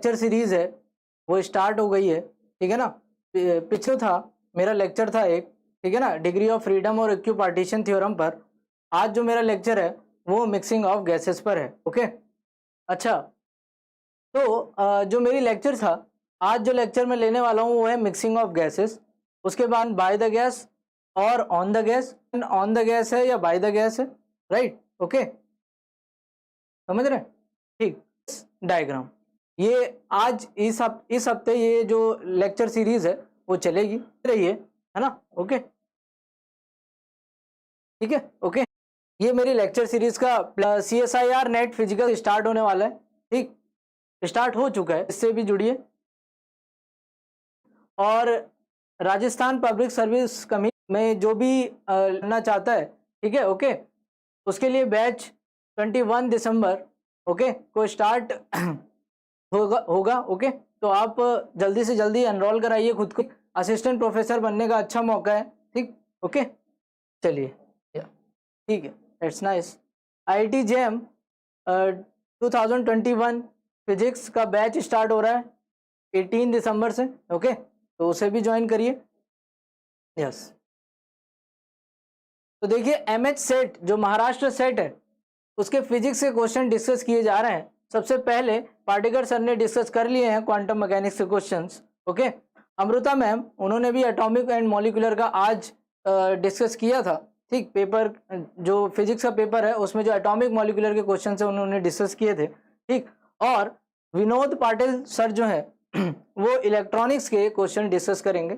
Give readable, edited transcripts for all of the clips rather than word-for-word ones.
Lecture series है वो start हो गई है, ठीक है ना। पिछले था मेरा लेक्चर था एक, ठीक है ना, डिग्री ऑफ फ्रीडम और इक्विपार्टीशन थ्योरम पर। आज जो मेरा लेक्चर है वो मिक्सिंग ऑफ गैसेस पर है। ओके, अच्छा, तो जो मेरी लेक्चर था, आज जो लेक्चर मैं लेने वाला हूँ वो है मिक्सिंग ऑफ गैसेस। उसके बाद बाय द गैस और on the gas. On the gas है या बाय द गैस है, राइट। ओके, समझ रहे हैं? ठीक, डायग्राम ये आज इस हफ्ते ये जो लेक्चर सीरीज है वो चलेगी रही है ना। ओके, ठीक है। ओके, ये मेरी लेक्चर सीरीज का CSIR नेट फिजिकल स्टार्ट होने वाला है, ठीक, स्टार्ट हो चुका है, इससे भी जुड़िए। और राजस्थान पब्लिक सर्विस कमीशन में जो भी लेना चाहता है, ठीक है, ओके, उसके लिए बैच 21 दिसंबर ओके को स्टार्ट होगा। ओके, तो आप जल्दी से जल्दी एनरोल कराइए खुद को, असिस्टेंट प्रोफेसर बनने का अच्छा मौका है, ठीक। ओके, चलिए, ठीक है, it's nice. IIT JM 2021 physics का बैच स्टार्ट हो रहा है 18 दिसंबर से। ओके, तो उसे भी ज्वाइन करिए। यस, तो देखिए MH सेट जो महाराष्ट्र सेट है उसके फिजिक्स के क्वेश्चन डिस्कस किए जा रहे हैं। सबसे पहले पार्टिकल सर ने डिस्कस कर लिए हैं क्वांटम मैकेनिक्स के क्वेश्चंस। ओके, अमृता मैम उन्होंने भी एटॉमिक एंड मॉलिक्यूलर का आज डिस्कस किया था, ठीक। पेपर जो फिजिक्स का पेपर है उसमें जो एटॉमिक मॉलिक्यूलर के क्वेश्चन है उन्होंने डिस्कस किए थे, ठीक। और विनोद पाटिल सर जो है वो इलेक्ट्रॉनिक्स के क्वेश्चन डिस्कस करेंगे।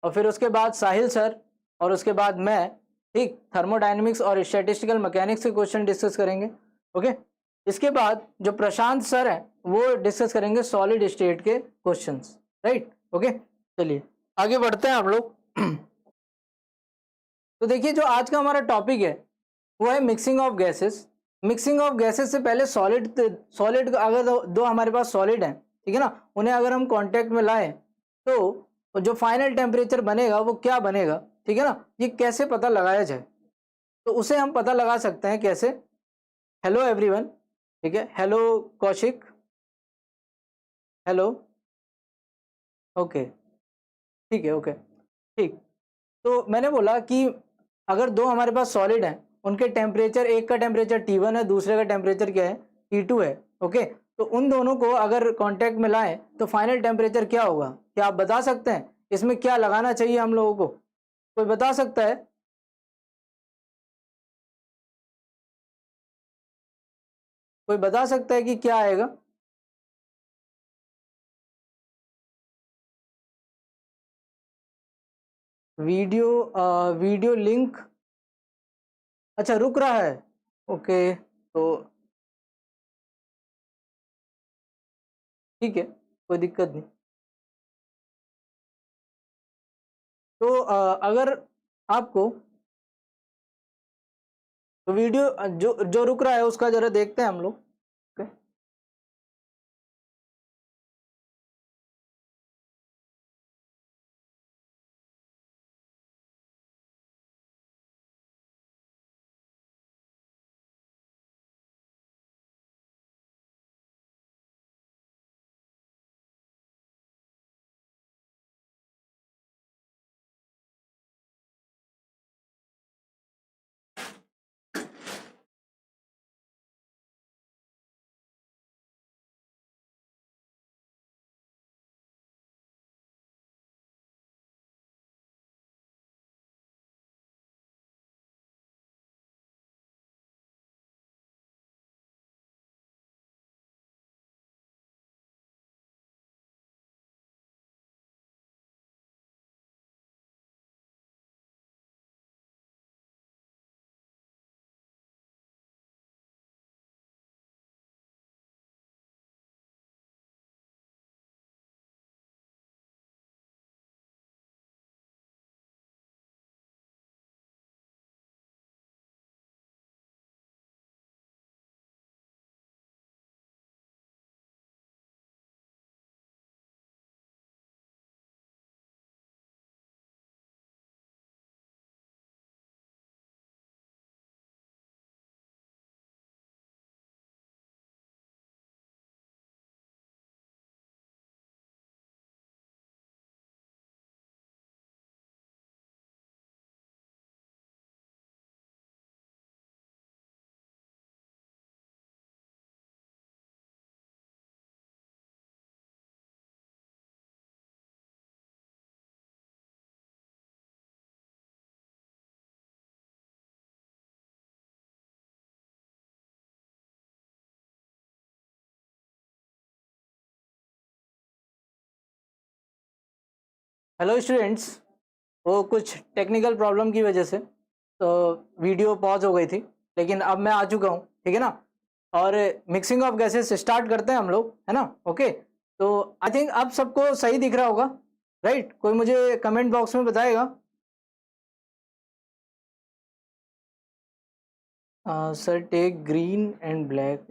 और फिर उसके बाद साहिल सर और उसके बाद मैं, ठीक, थर्मोडायनेमिक्स और स्टैटिस्टिकल मैकेनिक्स के क्वेश्चन डिस्कस करेंगे। ओके, इसके बाद जो प्रशांत सर हैं वो डिस्कस करेंगे सॉलिड स्टेट के क्वेश्चंस, राइट। ओके, चलिए आगे बढ़ते हैं हम लोग। तो देखिए जो आज का हमारा टॉपिक है वो है mixing of gases. Mixing of gases से पहले सॉलिड अगर दो हमारे पास सॉलिड हैं, ठीक है ना, उन्हें अगर हम कांटेक्ट में लाएं तो जो फाइनल टेम्परेचर बनेगा वो क्या बनेगा, ठीक है ना, ये कैसे पता लगाया जाए। तो उसे हम पता लगा सकते हैं कैसे। हेलो एवरीवन, ठीक है, हेलो कौशिक, हेलो, ओके, ठीक है, ओके, ठीक। तो मैंने बोला कि अगर दो हमारे पास सॉलिड हैं, उनके टेम्परेचर, एक का टेम्परेचर T1 है, दूसरे का टेम्परेचर क्या है, T2 है। ओके, तो उन दोनों को अगर कांटेक्ट में लाएं तो फाइनल टेम्परेचर क्या होगा, क्या आप बता सकते हैं? इसमें क्या लगाना चाहिए हम लोगों को, कोई बता सकता है? कोई बता सकता है कि क्या आएगा? वीडियो वीडियो लिंक, अच्छा रुक रहा है। ओके, तो ठीक है, कोई दिक्कत नहीं। तो अगर आपको वीडियो जो जो रुक रहा है उसका जरा देखते हैं हम लोग। ओके, हेलो स्टूडेंट्स, वो कुछ टेक्निकल प्रॉब्लम की वजह से तो वीडियो पॉज हो गई थी, लेकिन अब मैं आ चुका हूँ, ठीक है ना। और मिक्सिंग ऑफ गैसेस स्टार्ट करते हैं हम लोग, है ना। ओके, तो आई थिंक अब सबको सही दिख रहा होगा, राइट। कोई मुझे कमेंट बॉक्स में बताएगा। Sir take green and black.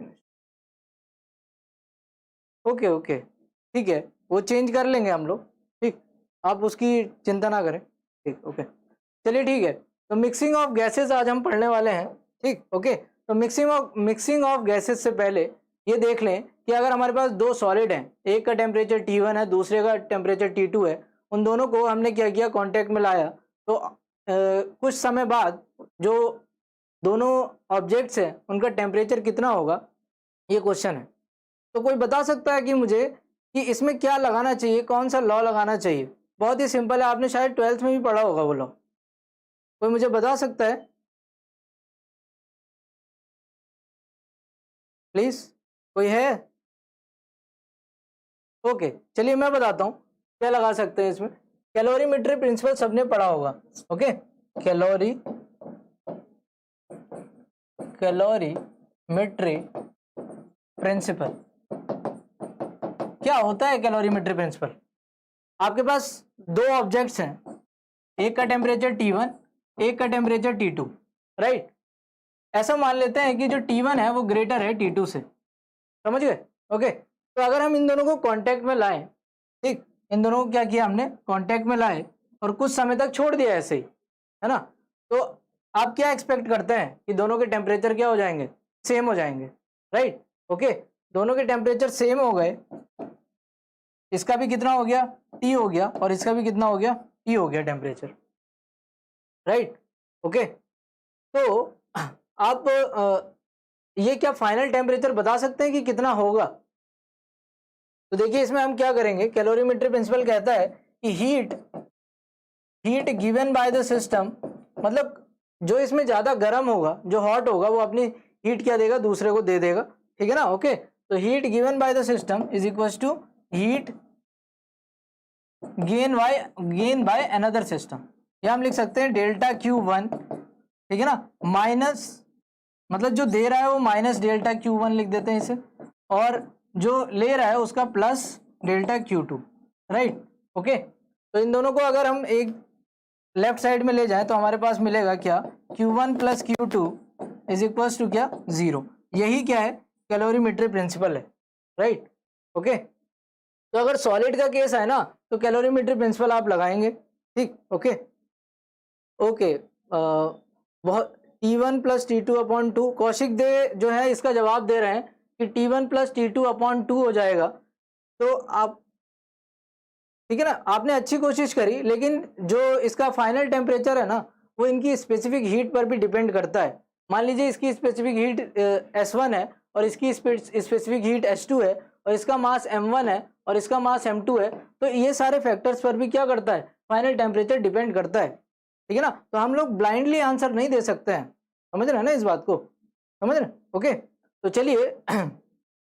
Okay okay, ठीक है, वो चेंज कर लेंगे हम लोग, ठीक। आप उसकी चिंता ना करें, ठीक। ओके, चलिए ठीक है। तो मिक्सिंग ऑफ गैसेस आज हम पढ़ने वाले हैं, ठीक। ओके, तो मिक्सिंग ऑफ गैसेस से पहले ये देख लें कि अगर हमारे पास दो सॉलिड हैं, एक का टेम्परेचर T1 है, दूसरे का टेम्परेचर T2 है, उन दोनों को हमने क्या किया, कांटेक्ट में लाया। तो कुछ समय बाद जो दोनों ऑब्जेक्ट्स हैं उनका टेम्परेचर कितना होगा, ये क्वेश्चन है। तो कोई बता सकता है कि मुझे कि इसमें क्या लगाना चाहिए, कौन सा लॉ लगाना चाहिए? बहुत ही सिंपल है, आपने शायद 12th में भी पढ़ा होगा वो लॉ। कोई मुझे बता सकता है प्लीज? कोई है? ओके, चलिए मैं बताता हूँ क्या लगा सकते हैं इसमें। कैलोरीमेट्री प्रिंसिपल सबने पढ़ा होगा। ओके, कैलोरीमेट्री प्रिंसिपल क्या होता है? कैलोरीमेट्री प्रिंसिपल, आपके पास दो ऑब्जेक्ट्स हैं, एक का टेम्परेचर T1, एक का टेम्परेचर T2, राइट। ऐसा मान लेते हैं कि जो T1 है वो ग्रेटर है T2 से, समझ गए? ओके, तो अगर हम इन दोनों को कांटेक्ट में लाएं, ठीक, इन दोनों को क्या किया हमने, कांटेक्ट में लाए और कुछ समय तक छोड़ दिया ऐसे ही, है ना। तो आप क्या एक्सपेक्ट करते हैं कि दोनों के टेम्परेचर क्या हो जाएंगे, सेम हो जाएंगे, राइट। ओके, दोनों के टेम्परेचर सेम हो गए, इसका भी कितना हो गया, T हो गया, और इसका भी कितना हो गया, T हो गया टेम्परेचर, राइट। ओके, तो आप ये क्या फाइनल टेम्परेचर बता सकते हैं कि कितना होगा? तो देखिए इसमें हम क्या करेंगे, कैलोरीमेट्री प्रिंसिपल कहता है कि heat given by the system, मतलब जो इसमें ज्यादा गर्म होगा, जो हॉट होगा, वो अपनी हीट क्या देगा, दूसरे को दे देगा, ठीक है ना। ओके, तो heat given by the system is equal to heat gain by another system. या हम लिख सकते हैं डेल्टा Q1, ठीक है ना, माइनस, मतलब जो दे रहा है वो माइनस डेल्टा Q1 लिख देते हैं इसे, और जो ले रहा है उसका plus delta Q2, right. Okay, तो इन दोनों को अगर हम एक लेफ्ट साइड में ले जाएं तो हमारे पास मिलेगा क्या, Q1 plus Q2 is equal to क्या, 0। यही क्या है, कैलोरीमेट्री प्रिंसिपल है, राइट। ओके, तो अगर सॉलिड का केस है ना तो कैलोरीमेट्री प्रिंसिपल आप लगाएंगे, ठीक। ओके ओके, बहुत T1 plus T2 upon 2, Kaushik दे जो है इसका जवाब दे रहे हैं कि T1 प्लस T2 अपॉन 2 हो जाएगा। तो आप, ठीक है ना, आपने अच्छी कोशिश करी, लेकिन जो इसका फाइनल टेम्परेचर है ना वो इनकी स्पेसिफिक हीट पर भी डिपेंड करता है। मान लीजिए इसकी स्पेसिफिक हीट S1 है और इसकी स्पेसिफिक हीट S2 है और इसका मास M1 है और इसका मास M2 है, तो ये सारे फैक्टर्स पर भी क्या करता है, फाइनल टेम्परेचर डिपेंड करता है, ठीक है ना। तो हम लोग ब्लाइंडली आंसर नहीं दे सकते हैं, समझ रहे हैं ना इस बात को, समझ रहे हैं? ओके, तो चलिए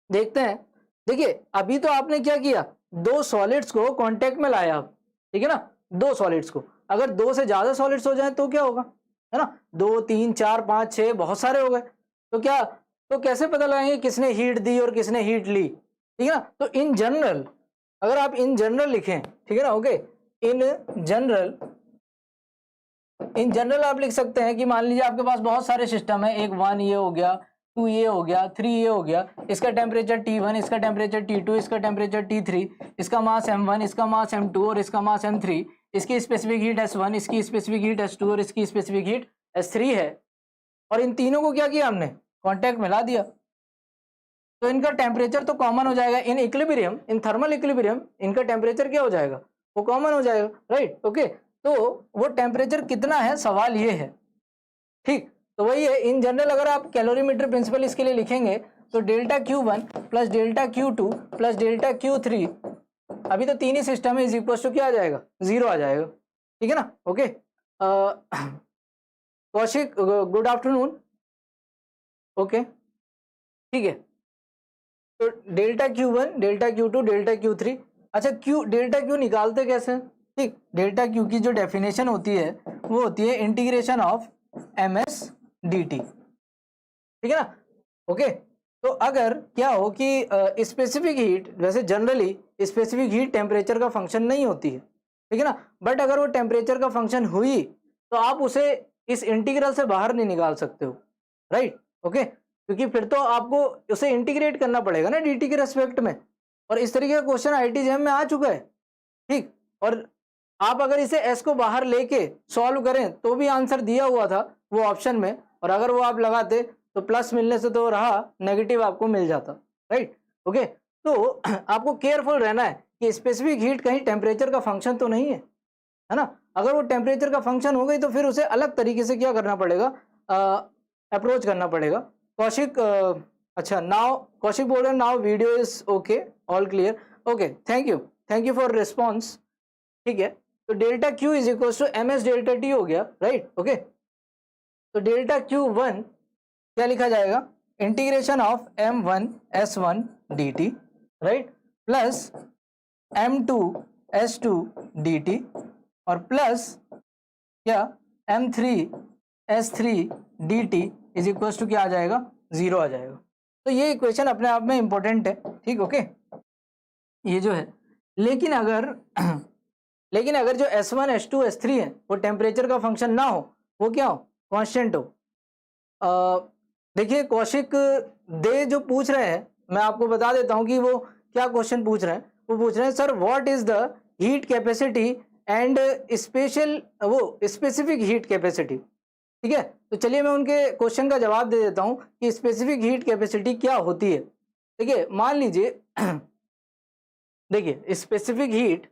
देखते हैं। देखिए अभी तो आपने क्या किया, दो सॉलिड्स को कांटेक्ट में लाया आप, ठीक है ना, दो सॉलिड्स को। अगर दो से ज्यादा सॉलिड्स हो जाए तो क्या होगा, है ना, 2 3 4 5 6 बहुत सारे हो गए, तो क्या, तो कैसे पता लगाएंगे किसने हीट दी और किसने हीट ली, ठीक है ना। तो इन जनरल, अगर आप इन जनरल लिखें, ठीक है ना, ओके, इन जनरल आप लिख सकते हैं कि मान लीजिए आपके पास बहुत सारे सिस्टम है, एक 1 ये हो गया, 2 ये हो गया, 3 ये हो गया, इसका टेम्परेचर T1, इसका टेम्परेचर T2, इसका टेम्परेचर T3, इसका मास M1, इसका मास M2 और इसका मास M3, इसकी स्पेसिफिक हीट S1, इसकी स्पेसिफिक हीट S2 और इसकी स्पेसिफिक हीट S3 है, और इन तीनों को क्या किया हमने, कॉन्टेक्ट में ला दिया। तो इनका टेम्परेचर तो कॉमन हो जाएगा, in equilibrium, in thermal equilibrium इनका टेम्परेचर क्या हो जाएगा, वो कॉमन हो जाएगा, राइट। ओके, तो वो टेम्परेचर कितना है, सवाल ये है, ठीक। तो वही है, इन जनरल अगर आप कैलोरीमेट्री प्रिंसिपल इसके लिए लिखेंगे तो delta Q1 plus delta Q2 plus delta Q3, अभी तो तीन ही सिस्टम है, इज इक्वल टू क्या आ जाएगा, 0 आ जाएगा, ठीक है ना। Okay, Kaushik good afternoon. Okay, ठीक है, तो delta Q1 delta Q2 delta Q3, अच्छा डेल्टा Q निकालते कैसे हैं? ठीक। डेल्टा क्यू की जो डेफिनेशन होती है वो होती है integration of M S D T, ठीक है ना। ओके, तो अगर क्या हो कि स्पेसिफिक हीट, वैसे जनरली स्पेसिफिक हीट टेम्परेचर का फंक्शन नहीं होती है, ठीक है ना, बट अगर वो टेम्परेचर का फंक्शन हुई तो आप उसे इस इंटीग्रल से बाहर नहीं निकाल सकते हो, राइट। ओके, क्योंकि फिर तो आपको उसे इंटीग्रेट करना पड़ेगा ना dt के रेस्पेक्ट में, और इस तरीके का क्वेश्चन IIT-JEM में आ चुका है, ठीक। और आप अगर इसे s को बाहर लेके सॉल्व करें तो भी आंसर दिया हुआ था वो ऑप्शन में, और अगर वो आप लगाते तो प्लस मिलने से तो रहा, नेगेटिव आपको मिल जाता, राइट। ओके, तो आपको केयरफुल रहना है कि स्पेसिफिक हीट कहीं टेम्परेचर का फंक्शन तो नहीं है ना। अगर वो टेम्परेचर का फंक्शन हो गई तो फिर उसे अलग तरीके से क्या करना पड़ेगा, अप्रोच करना पड़ेगा। कौशिक, अच्छा नाउ कौशिक बोल रहे हैं now video is okay, all clear, okay, thank you for response, ठीक है। तो delta Q is equal to M S delta T हो गया, राइट। ओके, तो डेल्टा क्यू वन क्या लिखा जाएगा, integration of m1 s1 dt, right, plus m2 s2 dt, और प्लस क्या m3 s3 dt is equal to क्या आ जाएगा, 0 आ जाएगा। तो ये इक्वेशन अपने आप में इंपॉर्टेंट है, ठीक। ओके, ये जो है, लेकिन अगर जो s1 s2 s3 है वो टेम्परेचर का फंक्शन ना हो, वो क्या हो, कांस्टेंट हो। देखिए कौशिक दे जो पूछ रहे हैं, मैं आपको बता देता हूं कि वो क्या क्वेश्चन पूछ रहे हैं। वो पूछ रहे हैं sir what is the heat capacity and specific heat capacity, ठीक है। तो चलिए मैं उनके क्वेश्चन का जवाब दे देता हूं कि स्पेसिफिक हीट कैपेसिटी क्या होती है। देखिए मान लीजिए देखिए स्पेसिफिक हीट,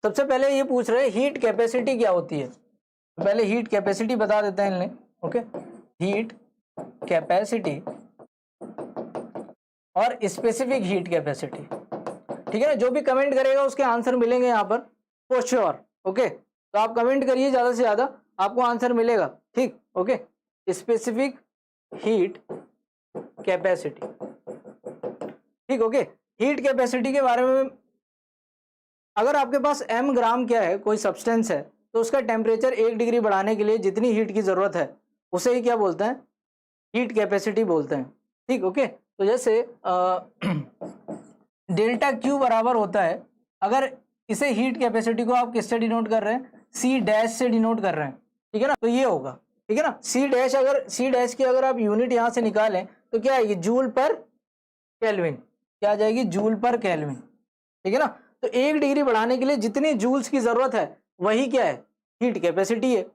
सबसे पहले ये पूछ रहे हैं हीट कैपेसिटी क्या होती है, तो पहले हीट कैपेसिटी बता देते हैं इन्हें। ओके, हीट कैपेसिटी और स्पेसिफिक हीट कैपेसिटी, ठीक है ना। जो भी कमेंट करेगा उसके आंसर मिलेंगे यहाँ पर फॉर श्योर। ओके, तो आप कमेंट करिए ज्यादा से ज्यादा, आपको आंसर मिलेगा, ठीक। ओके, स्पेसिफिक हीट कैपेसिटी, ठीक। ओके, हीट कैपेसिटी के बारे में, अगर आपके पास m ग्राम क्या है, कोई सब्सटेंस है, तो उसका टेम्परेचर 1 डिग्री बढ़ाने के लिए जितनी हीट की जरूरत है उसे ही क्या बोलते हैं, हीट कैपेसिटी बोलते हैं, ठीक। ओके, तो जैसे डेल्टा क्यू बराबर होता है, अगर इसे हीट कैपेसिटी को आप किससे डिनोट कर रहे हैं, सी डैश से डिनोट कर रहे हैं, ठीक है ना। तो ये होगा, ठीक है ना। सी डैश की अगर आप यूनिट यहां से निकालें तो क्या आएगी, जूल पर केल्विन, क्या आ जाएगी, जूल पर केल्विन, ठीक है ना। तो 1 डिग्री बढ़ाने के लिए जितनी जूल्स की जरूरत है वही क्या है, हीट कैपेसिटी है।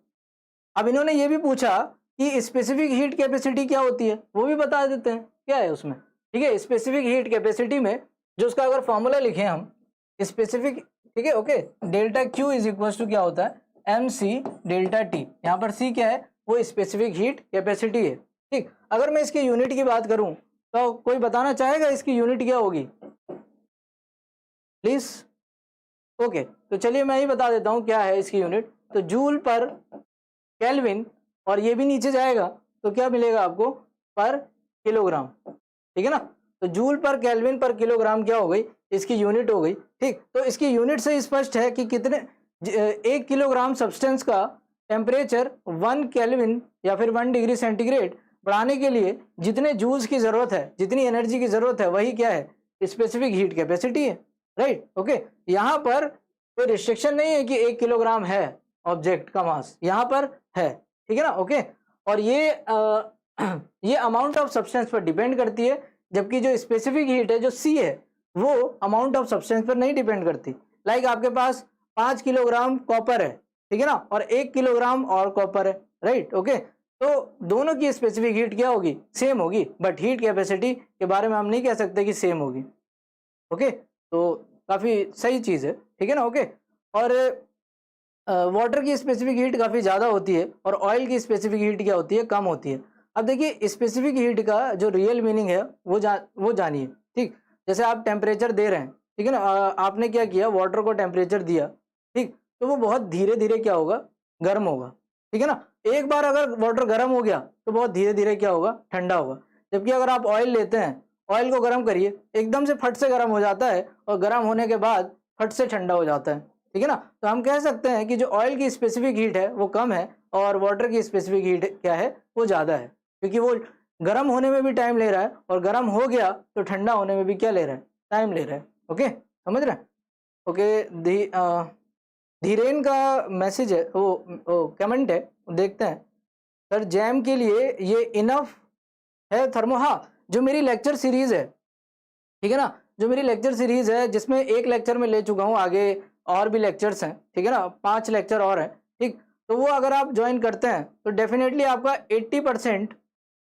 अब इन्होंने ये भी पूछा कि स्पेसिफिक हीट कैपेसिटी क्या होती है, वो भी बता देते हैं क्या है उसमें, ठीक है। स्पेसिफिक हीट कैपेसिटी में जो उसका अगर फॉर्मूला लिखें हम स्पेसिफिक, ठीक है। Okay, delta Q is equal to क्या होता है, एम सी डेल्टा टी, यहाँ पर सी क्या है, वो स्पेसिफिक हीट कैपेसिटी है, ठीक। अगर मैं इसकी यूनिट की बात करूं तो कोई बताना चाहेगा इसकी यूनिट क्या होगी प्लीज। ओके, तो चलिए मैं ही बता देता हूं क्या है इसकी यूनिट, तो जूल पर केल्विन, और ये भी नीचे जाएगा तो क्या मिलेगा आपको, पर किलोग्राम, ठीक है ना। तो जूल पर केल्विन पर किलोग्राम क्या हो गई, इसकी यूनिट हो गई, ठीक। तो इसकी यूनिट से स्पष्ट है कि कितने 1 किलोग्राम सब्सटेंस का टेम्परेचर 1 केल्विन या फिर 1 डिग्री सेंटीग्रेड बढ़ाने के लिए जितने जूल्स की जरूरत है, जितनी एनर्जी की जरूरत है, वही क्या है, स्पेसिफिक हीट कैपेसिटी है, राइट। ओके, यहाँ पर कोई रिस्ट्रिक्शन नहीं है कि 1 किलोग्राम है ऑब्जेक्ट का मास, यहाँ पर है, ठीक है ना। ओके, और ये अमाउंट ऑफ सब्सटेंस पर डिपेंड करती है, जबकि जो स्पेसिफिक हीट है जो सी है वो अमाउंट ऑफ सब्सटेंस पर नहीं डिपेंड करती। लाइक आपके पास 5 किलोग्राम कॉपर है, ठीक है ना, और 1 किलोग्राम और कॉपर है, राइट। ओके, तो दोनों की स्पेसिफिक हीट क्या होगी, सेम होगी, बट हीट कैपेसिटी के बारे में हम नहीं कह सकते कि सेम होगी। ओके, तो काफी सही चीज है, ठीक है ना। ओके, और वाटर की स्पेसिफिक हीट काफ़ी ज़्यादा होती है और ऑयल की स्पेसिफिक हीट क्या होती है, कम होती है। अब देखिए स्पेसिफिक हीट का जो रियल मीनिंग है वो जानिए, ठीक। जैसे आप टेम्परेचर दे रहे हैं, ठीक है ना, आपने क्या किया, वाटर को टेम्परेचर दिया, ठीक, तो वो बहुत धीरे धीरे क्या होगा, गर्म होगा, ठीक है ना। एक बार अगर वाटर गर्म हो गया तो बहुत धीरे धीरे क्या होगा, ठंडा होगा। जबकि अगर आप ऑयल लेते हैं, ऑयल को गर्म करिए, एकदम से फट से गर्म हो जाता है और गर्म होने के बाद फट से ठंडा हो जाता है, ठीक है ना। तो हम कह सकते हैं कि जो ऑयल की स्पेसिफिक हीट है वो कम है और वाटर की स्पेसिफिक हीट क्या है वो ज़्यादा है, क्योंकि वो गर्म होने में भी टाइम ले रहा है और गर्म हो गया तो ठंडा होने में भी क्या ले रहा है, टाइम ले रहा है। ओके, समझ रहे हैं। ओके, धीरेन का मैसेज है, वो कमेंट है, देखते हैं। सर जैम के लिए ये इनफ है थर्मो, हाँ जो मेरी लेक्चर सीरीज है, ठीक है ना, जो मेरी लेक्चर सीरीज है जिसमें एक लेक्चर में ले चुका हूँ, आगे और भी लेक्चर्स हैं, ठीक है ना, 5 लेक्चर और हैं, ठीक। तो वो अगर आप ज्वाइन करते हैं तो डेफिनेटली आपका 80%,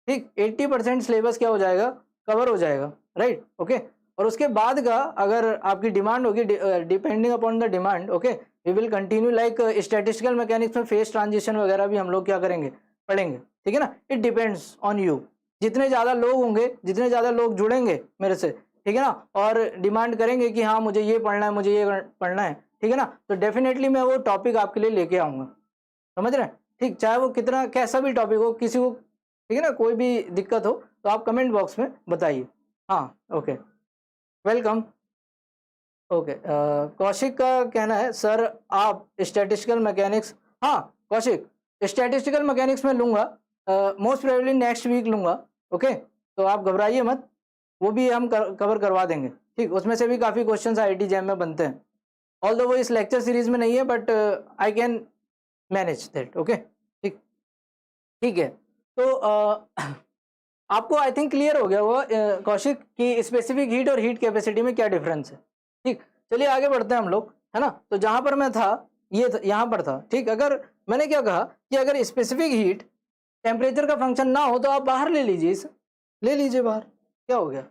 ठीक, 80% सिलेबस क्या हो जाएगा, कवर हो जाएगा, राइट। ओके, और उसके बाद का अगर आपकी डिमांड होगी, depending upon the demand, okay, we will continue like statistical mechanics में फेज ट्रांजिशन वगैरह भी हम लोग क्या करेंगे, पढ़ेंगे, ठीक है ना। इट डिपेंड्स ऑन यू, जितने ज़्यादा लोग होंगे, जितने ज़्यादा लोग जुड़ेंगे मेरे से, ठीक है ना, और डिमांड करेंगे कि हाँ मुझे ये पढ़ना है, मुझे ये पढ़ना है, ठीक है ना, तो डेफिनेटली मैं वो टॉपिक आपके लिए लेके आऊँगा, समझ रहे हैं, ठीक। चाहे वो कितना कैसा भी टॉपिक हो, किसी को, ठीक है ना, कोई भी दिक्कत हो तो आप कमेंट बॉक्स में बताइए। हाँ, ओके, वेलकम। ओके, कौशिक का कहना है सर आप स्टैटिस्टिकल मैकेनिक्स, हाँ कौशिक, स्टैटिस्टिकल मैकेनिक्स में लूँगा, मोस्ट प्रोबेबली नेक्स्ट वीक लूँगा, ओके, तो आप घबराइए मत, वो भी हम कवर करवा देंगे, ठीक। उसमें से भी काफ़ी क्वेश्चंस आईआईटी जैम में बनते हैं, ऑल्दो वो इस लेक्चर सीरीज में नहीं है, but I can manage that, okay, ठीक, ठीक है। तो आपको आई थिंक क्लियर हो गया वो कौशिक की स्पेसिफिक हीट और हीट कैपेसिटी में क्या डिफरेंस है, ठीक। चलिए आगे बढ़ते हैं हम लोग, है ना। तो जहां पर मैं था ये यहाँ पर था, ठीक। अगर मैंने क्या कहा कि अगर स्पेसिफिक हीट टेम्परेचर का फंक्शन ना हो तो आप बाहर ले लीजिए इसे, ले लीजिए बाहर, क्या हो गया,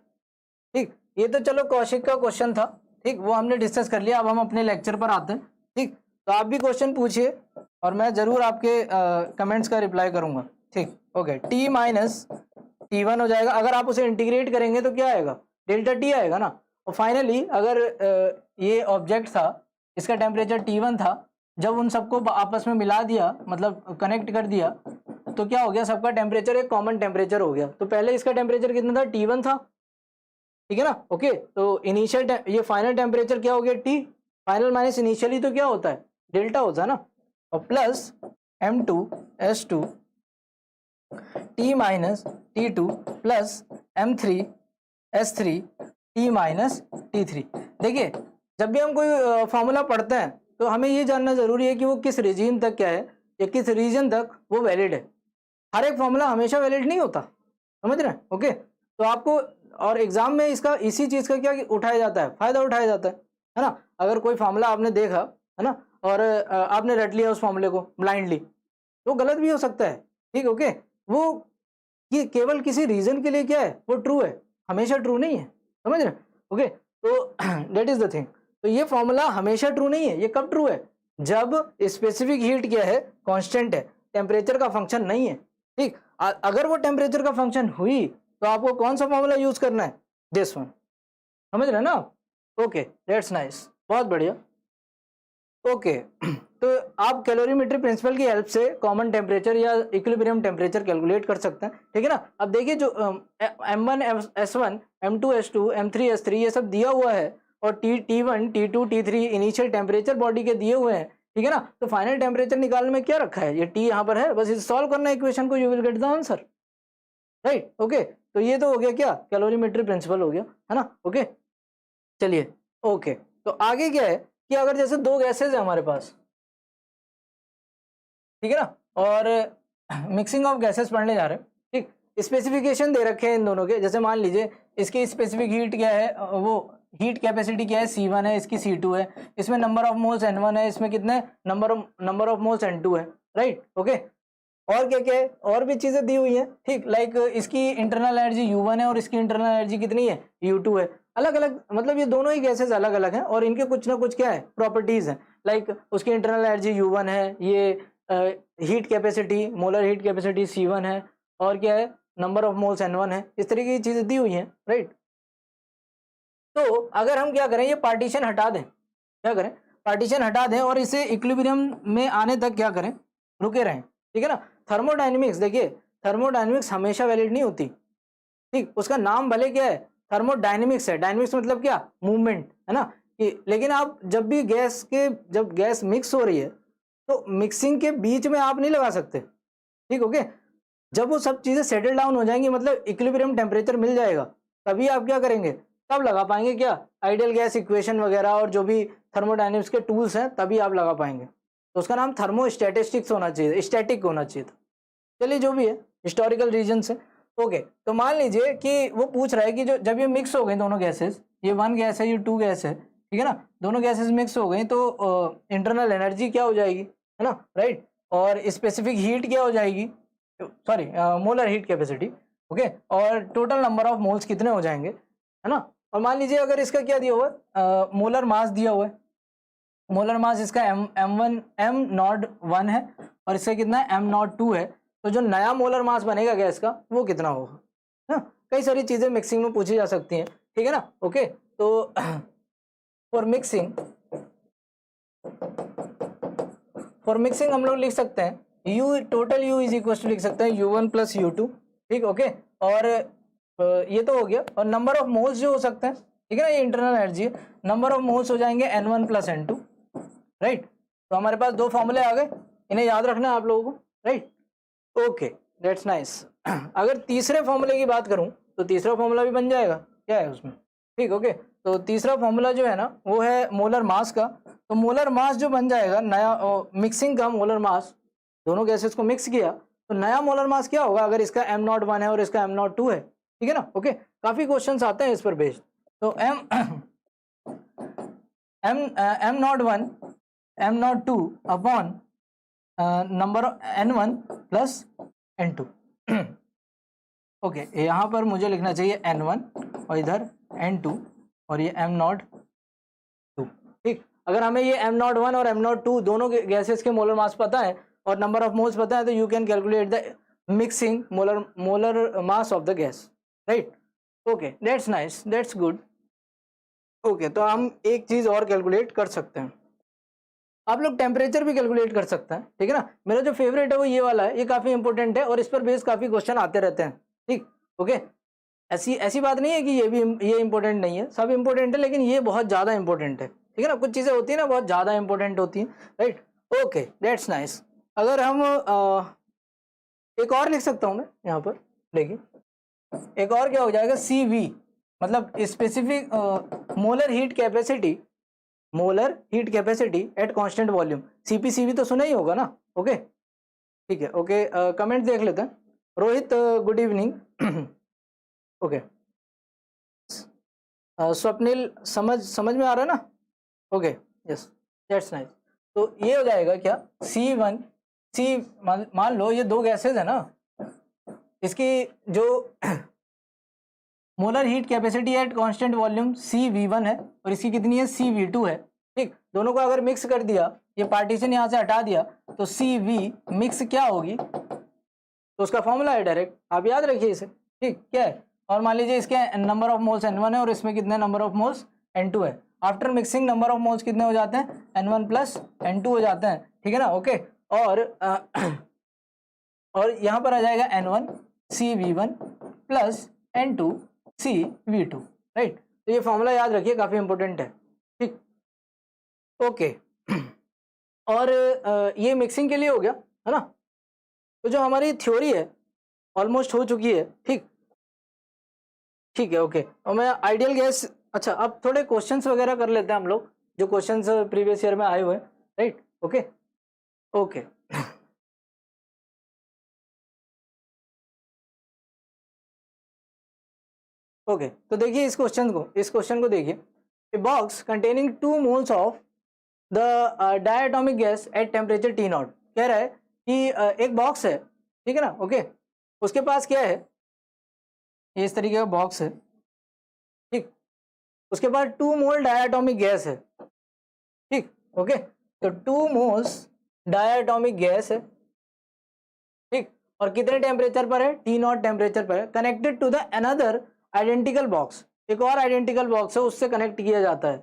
ठीक। ये तो चलो कौशिक का क्वेश्चन था, ठीक, वो हमने डिस्कस कर लिया। अब हम अपने लेक्चर पर आते हैं, ठीक। तो आप भी क्वेश्चन पूछिए और मैं जरूर आपके कमेंट्स का रिप्लाई करूंगा, ठीक। ओके, T माइनस T1 हो जाएगा, अगर आप उसे इंटीग्रेट करेंगे तो क्या आएगा, डेल्टा T आएगा ना। और फाइनली अगर ये ऑब्जेक्ट था, इसका टेम्परेचर T1 था, जब उन सबको आपस में मिला दिया, मतलब कनेक्ट कर दिया, तो क्या हो गया, सबका टेम्परेचर एक कॉमन टेम्परेचर हो गया। तो पहले इसका टेम्परेचर कितना था, T1 था, ठीक है ना। ओके, तो इनिशियल ये फाइनल टेम्परेचर क्या हो गया, T, फाइनल माइनस इनिशियली तो क्या होता है, डेल्टा होता है ना, और plus M2S2 T minus T2 plus M3S3 T minus T3। देखिए जब भी हम कोई फॉर्मूला पढ़ते हैं तो हमें ये जानना जरूरी है कि वो किस रीजन तक क्या है, या किस रीजन तक वो वैलिड है। हर एक फॉर्मूला हमेशा वैलिड नहीं होता, समझ रहे हैं। ओके, तो आपको और एग्जाम में इसका इसी चीज़ का क्या उठाया जाता है, फायदा उठाया जाता है ना। अगर कोई फार्मूला आपने देखा, है ना, और आपने रट लिया उस फॉर्मूले को ब्लाइंडली, तो गलत भी हो सकता है, ठीक। ओके, वो ये केवल किसी रीजन के लिए क्या है, वो ट्रू है, हमेशा ट्रू नहीं है, समझ रहे। ओके, तो दैट इज द थिंग। तो ये फॉर्मूला हमेशा ट्रू नहीं है, ये कब ट्रू है, जब स्पेसिफिक हीट क्या है, कांस्टेंट है, टेम्परेचर का फंक्शन नहीं है, ठीक। अगर वो टेम्परेचर का फंक्शन हुई तो आपको कौन सा फॉर्मूला यूज करना है, दिस वन, समझ रहे हैं ना। ओके, दैट्स नाइस, बहुत बढ़िया। ओके, तो आप कैलोरीमेट्री प्रिंसिपल की हेल्प से कॉमन टेम्परेचर या इक्विलिब्रियम टेम्परेचर कैलकुलेट कर सकते हैं, ठीक है ना। अब देखिए जो M1 S1 M2 S2 M3 S3 ये सब दिया हुआ है, और T1 T2 T3 initial temperature body के दिए हुए हैं, ठीक है ना। तो फाइनल टेम्परेचर निकालने में क्या रखा है, ये T यहाँ पर है, बस इसे सॉल्व करना है इक्वेशन को, you will gate the answer, right. Okay, तो ये तो हो गया क्या, कैलोरीमेट्री प्रिंसिपल हो गया, है ना। ओके, चलिए, ओके, तो आगे क्या है कि अगर जैसे दो गैसेज है हमारे पास, ठीक है ना, और मिक्सिंग ऑफ गैसेस पढ़ने जा रहे हैं, ठीक। स्पेसिफिकेशन दे रखे हैं इन दोनों के, जैसे मान लीजिए इसकी स्पेसिफिक हीट क्या है, वो हीट कैपेसिटी क्या है, C1 है, इसकी C2 है, इसमें नंबर ऑफ मोल्स N1 है, इसमें कितने नंबर ऑफ मोल्स N2 है, राइट। ओके, और क्या क्या है, और भी चीजें दी हुई हैं, ठीक। लाइक इसकी इंटरनल एनर्जी U1 है और इसकी इंटरनल एनर्जी कितनी है, U2 है। अलग अलग, मतलब ये दोनों ही गैसेस अलग अलग हैं और इनके कुछ ना कुछ क्या है, प्रॉपर्टीज हैं। लाइक उसकी इंटरनल एनर्जी U1 है, ये heat capacity, molar heat capacity C1 है, और क्या है, नंबर ऑफ मोल्स N1 है। इस तरीके की चीजें दी हुई हैं, राइट। तो अगर हम क्या करें, ये पार्टीशन हटा दें, क्या करें, पार्टीशन हटा दें और इसे इक्विलिब्रियम में आने तक क्या करें, रुके रहें, ठीक है ना। थर्मोडायनेमिक्स, देखिए थर्मोडायनेमिक्स हमेशा वैलिड नहीं होती, ठीक। उसका नाम भले क्या है, थर्मोडायनेमिक्स है, डायनेमिक्स मतलब क्या, मूवमेंट, है ना। कि लेकिन आप जब भी जब गैस मिक्स हो रही है तो मिक्सिंग के बीच में आप नहीं लगा सकते, ठीक, ओके। जब वो सब चीज़ें सेटल डाउन हो जाएंगी, मतलब इक्विलिब्रियम टेम्परेचर मिल जाएगा, तभी आप क्या करेंगे, तब लगा पाएंगे क्या, आइडियल गैस इक्वेशन वगैरह और जो भी थर्मोडायनेमिक्स के टूल्स हैं, तभी आप लगा पाएंगे। तो उसका नाम थर्मोस्टैटिस्टिक्स होना चाहिए, स्टैटिक होना चाहिए था। चलिए जो भी है, हिस्टोरिकल रीजन से, ओके। तो मान लीजिए कि वो पूछ रहा है कि जो जब ये मिक्स हो गए दोनों गैसेस, ये 1 गैस है, ये 2 गैस है, ठीक है ना, दोनों गैसेस मिक्स हो गई तो इंटरनल एनर्जी क्या हो जाएगी, है ना, राइट, और स्पेसिफिक हीट क्या हो जाएगी, sorry molar heat capacity, okay, और टोटल नंबर ऑफ मोल्स कितने हो जाएंगे, है ना। और मान लीजिए अगर इसका क्या दिया हुआ है, मोलर मास दिया हुआ है, मोलर मास इसका m0 1 है और इसका कितना है m02 है, तो जो नया मोलर मास बनेगा गैस का वो कितना होगा, ना। कई सारी चीज़ें मिक्सिंग में पूछी जा सकती हैं, ठीक है ना, ओके। तो फॉर मिक्सिंग हम लोग लिख सकते हैं U total U is equal to लिख सकते हैं U1 प्लस U2, ठीक, ओके। और ये तो हो गया, और नंबर ऑफ मोल्स जो हो सकते हैं, ठीक है ना, ये इंटरनल एनर्जी है, नंबर ऑफ मोल्स हो जाएंगे N1 प्लस N2, राइट। तो हमारे पास 2 फॉर्मूले आ गए, इन्हें याद रखना है आप लोगों को, राइट, ओके, दैट्स नाइस। अगर तीसरे फॉर्मूले की बात करूं तो तीसरा फॉर्मूला भी बन जाएगा, क्या है उसमें, ठीक, ओके। तो तीसरा फॉर्मूला जो है ना वो है मोलर मास का। तो मोलर मास जो बन जाएगा नया, मिक्सिंग का मोलर मास, दोनों गैसेस को मिक्स किया तो नया मोलर मास क्या होगा, अगर इसका m01 है और इसका m02 है, ठीक है ना, ओके। काफ़ी क्वेश्चंस आते हैं इस पर बेस्ड। तो m01 m02 upon number N1 plus N2, okay. यहाँ पर मुझे लिखना चाहिए N1 और इधर N2 और ये m02, ठीक। अगर हमें ये m01 और m02 दोनों गैसेस के मोलर मास पता है और नंबर ऑफ मोल्स पता है, तो you can calculate the mixing molar mass of the gas, right, okay, that's nice, that's good, okay. तो हम एक चीज़ और कैलकुलेट कर सकते हैं, आप लोग टेम्परेचर भी कैलकुलेट कर सकते हैं, ठीक है ना। मेरा जो फेवरेट है वो ये वाला है, ये काफ़ी इंपॉर्टेंट है और इस पर बेस काफ़ी क्वेश्चन आते रहते हैं, ठीक, ओके। ऐसी बात नहीं है कि ये इंपॉर्टेंट नहीं है, सब इंपॉर्टेंट है, लेकिन ये बहुत ज़्यादा इंपॉर्टेंट है, ठीक है ना। कुछ चीज़ें होती है ना बहुत ज़्यादा इंपॉर्टेंट होती हैं, राइट, ओके, दैट्स नाइस। अगर हम एक और लिख सकता हूँ मैं यहाँ पर, देखिए एक और क्या हो जाएगा, CV, मतलब specific molar heat capacity at constant volume, CPCV तो सुना ही होगा ना, ओके, ठीक है, ओके। कमेंट देख लेते हैं, Rohit good evening, okay. Swapnil समझ में आ रहा है ना, ओके, यस, दैट्स नाइस। तो ये हो जाएगा क्या, C1 मान लो ये 2 गैसेज है ना, इसकी जो molar heat capacity at constant volume CV1 है और इसकी कितनी है, CV2 है, ठीक। दोनों को अगर मिक्स कर दिया, ये पार्टीशन यहाँ से हटा दिया, तो CV मिक्स क्या होगी, तो उसका फॉर्मूला है डायरेक्ट, आप याद रखिए इसे, ठीक, क्या है। और मान लीजिए इसके नंबर ऑफ मोल्स N1 है और इसमें कितने नंबर ऑफ मोल्स N2 है, after mixing number of moles कितने हो जाते हैं, N1 प्लस N2 हो जाते हैं, ठीक है ना, ओके। और यहाँ पर आ जाएगा N1 CV1 plus N2 CV2, right. तो ये फॉर्मूला याद रखिए, काफ़ी इंपॉर्टेंट है, ठीक, ओके। और ये मिक्सिंग के लिए हो गया, है ना। तो जो हमारी थ्योरी है ऑलमोस्ट हो चुकी है, ठीक, ठीक है, ओके। और मैं आइडियल गैस, अच्छा अब थोड़े क्वेश्चंस वगैरह कर लेते हैं हम लोग, जो क्वेश्चंस प्रीवियस ईयर में आए हुए हैं, राइट, ओके, ओके। ओके, तो देखिए इस क्वेश्चन को देखिए, a box containing 2 moles of the diatomic gas at temperature T0, कह रहा है कि एक बॉक्स है, ठीक है ना, ओके, उसके पास क्या है, ये इस तरीके का बॉक्स है, ठीक, उसके पास 2 मोल डायटोमिक गैस है, ठीक, ओके। तो 2 मोल्स डायटोमिक गैस है, ठीक, और कितने टेम्परेचर पर है, T0 टेम्परेचर पर है, connected to the another identical box, एक और आइडेंटिकल बॉक्स है उससे कनेक्ट किया जाता है,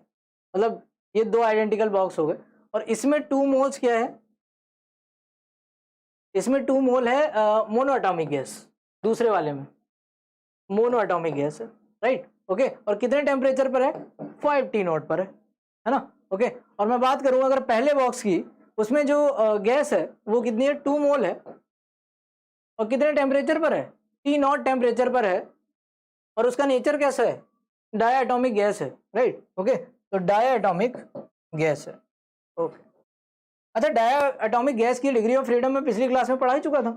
मतलब ये 2 आइडेंटिकल बॉक्स हो गए, और इसमें 2 मोल्स क्या है, इसमें 2 मोल है मोनो एटॉमिक गैस, दूसरे वाले में मोनो एटॉमिक गैस है, राइट, ओके। और कितने टेम्परेचर पर है, 5 T0 पर है, है ना। ओके, और मैं बात करूं अगर पहले बॉक्स की, उसमें जो गैस है वो कितनी है, 2 मोल है, और कितने टेम्परेचर पर है, T0 टेम्परेचर पर है, और उसका नेचर कैसा है, डायटोमिक गैस है, राइट। ओके, तो डायटोमिक गैस है। ओके, अच्छा, डायटोमिक गैस की डिग्री ऑफ फ्रीडम में पिछली क्लास में पढ़ा ही चुका था,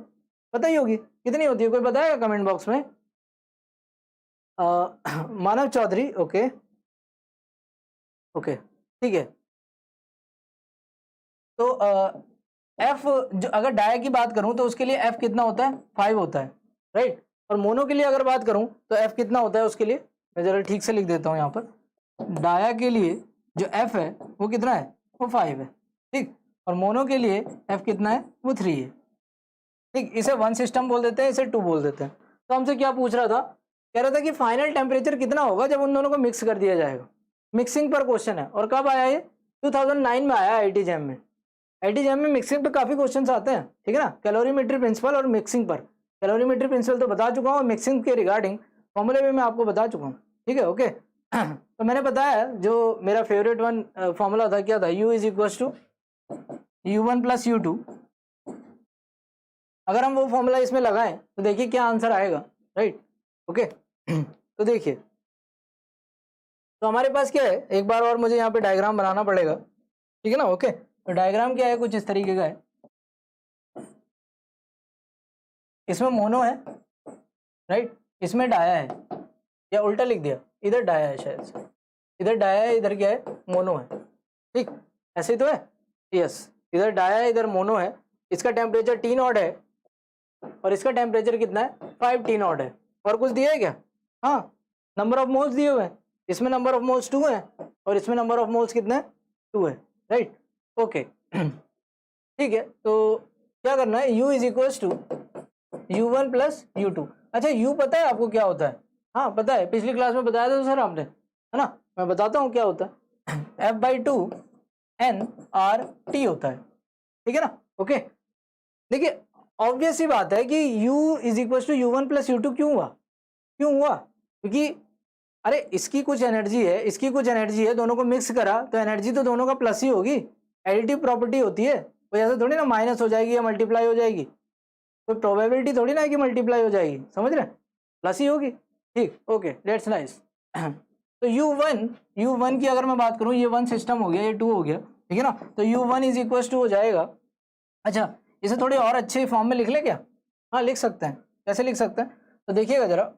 पता ही होगी कितनी होती है, कोई बताएगा कमेंट बॉक्स में। मानव चौधरी, ओके ओके, ठीक है। तो एफ, जो अगर डाय की बात करूं तो उसके लिए एफ कितना होता है, 5 होता है, राइट। और मोनो के लिए अगर बात करूं तो एफ कितना होता है उसके लिए, मैं जरा ठीक से लिख देता हूं यहाँ पर, डाया के लिए जो एफ है वो कितना है, वो 5 है, ठीक। और मोनो के लिए एफ कितना है, वो 3 है, ठीक। इसे 1 सिस्टम बोल देते हैं, इसे 2 बोल देते हैं। तो हमसे क्या पूछ रहा था, कह रहा था कि फाइनल टेम्परेचर कितना होगा जब उन दोनों को मिक्स कर दिया जाएगा। मिक्सिंग पर क्वेश्चन है, और कब आया ये, 2009 में आया आईटी जैम में। आईटी जैम में मिक्सिंग पे काफी क्वेश्चंस आते हैं, ठीक है ना, कैलोरीमेट्री प्रिंसिपल और मिक्सिंग पर। कैलोरीमेट्री प्रिंसिपल तो बता चुका हूँ, मिक्सिंग के रिगार्डिंग फॉर्मूले भी मैं आपको बता चुका हूँ, ठीक है। ओके, तो मैंने बताया जो मेरा फेवरेट वन फॉर्मूला था, क्या था, U is equal to U1 plus U2। अगर हम वो फॉर्मूला इसमें लगाएं तो देखिए क्या आंसर आएगा, राइट। ओके, तो देखिए, तो हमारे पास क्या है, एक बार और मुझे यहाँ पे डायग्राम बनाना पड़ेगा, ठीक है ना। ओके, तो डायग्राम क्या है, कुछ इस तरीके का है, इसमें मोनो है, राइट, इसमें डाया है, या उल्टा लिख दिया, इधर डाया है शायद से, इधर डाया है, इधर क्या है, मोनो है, ठीक, ऐसे ही तो है, यस, इधर डाया है, इधर मोनो है। इसका टेम्परेचर T0 है, और इसका टेम्परेचर कितना है, 5 T0 है। और कुछ दिया है क्या, हाँ, नंबर ऑफ मोल्स दिए हुए हैं, इसमें नंबर ऑफ मोल्स 2 है, और इसमें नंबर ऑफ मोल्स कितना है, 2 है, राइट। ओके, ठीक है, तो क्या करना है, U is equal to U1 plus U2। अच्छा, U पता है आपको क्या होता है, हाँ पता है, पिछली क्लास में बताया था सर आपने, है ना। मैं बताता हूँ क्या होता है, F/2 nRT होता है, ठीक है ना। ओके, देखिए ऑब्वियस सी बात है कि U is equal to U1 plus U2 क्यों हुआ, क्योंकि अरे इसकी कुछ एनर्जी है, इसकी कुछ एनर्जी है, दोनों को मिक्स करा तो एनर्जी तो दोनों का प्लस ही होगी, एडिटिव प्रॉपर्टी होती है, कोई ऐसा थोड़ी ना माइनस हो जाएगी या मल्टीप्लाई हो जाएगी, कोई प्रोबेबिलिटी थोड़ी ना है कि मल्टीप्लाई हो जाएगी, समझ रहे, प्लस ही होगी, ठीक। Okay, that's nice. तो U1 की अगर मैं बात करूं, ये 1 सिस्टम हो गया, ये 2 हो गया, ठीक है ना। तो U1 इज इक्वल टू हो जाएगा, अच्छा इसे थोड़े और अच्छे फॉर्म में लिख ले क्या, हाँ लिख सकते हैं, कैसे लिख सकते हैं, तो देखिएगा जरा,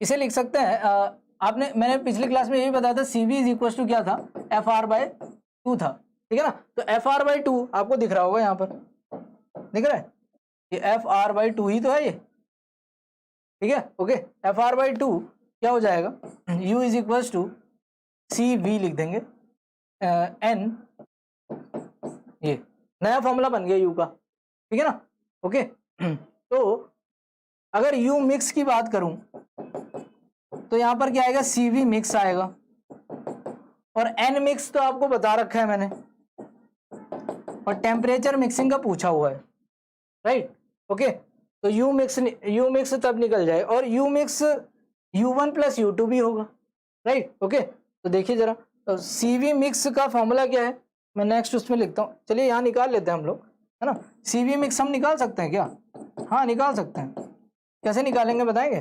इसे लिख सकते हैं, मैंने पिछली क्लास में यही बताया था, CV इज इक्वल टू क्या था, FR/2 था, ठीक है ना। तो FR/2 आपको दिख रहा होगा, यहाँ पर दिख रहा है, ये FR/2 ही तो है ये, ठीक है। ओके, FR/2 क्या हो जाएगा, U is equal to CV लिख देंगे, N, ये नया फॉर्मूला बन गया U का, ठीक है ना। ओके, तो अगर U मिक्स की बात करूं तो यहां पर क्या आएगा, CV मिक्स आएगा, और N मिक्स तो आपको बता रखा है मैंने, और टेम्परेचर मिक्सिंग का पूछा हुआ है, राइट। ओके, तो U मिक्स तब निकल जाए, और U mix U1 plus U2 भी होगा, राइट। ओके, तो देखिए जरा, तो CV मिक्स का फॉर्मूला क्या है, मैं नेक्स्ट उसमें लिखता हूँ, चलिए यहाँ निकाल लेते हैं हम लोग, है ना। CV मिक्स हम निकाल सकते हैं क्या, हाँ निकाल सकते हैं, कैसे निकालेंगे बताएंगे,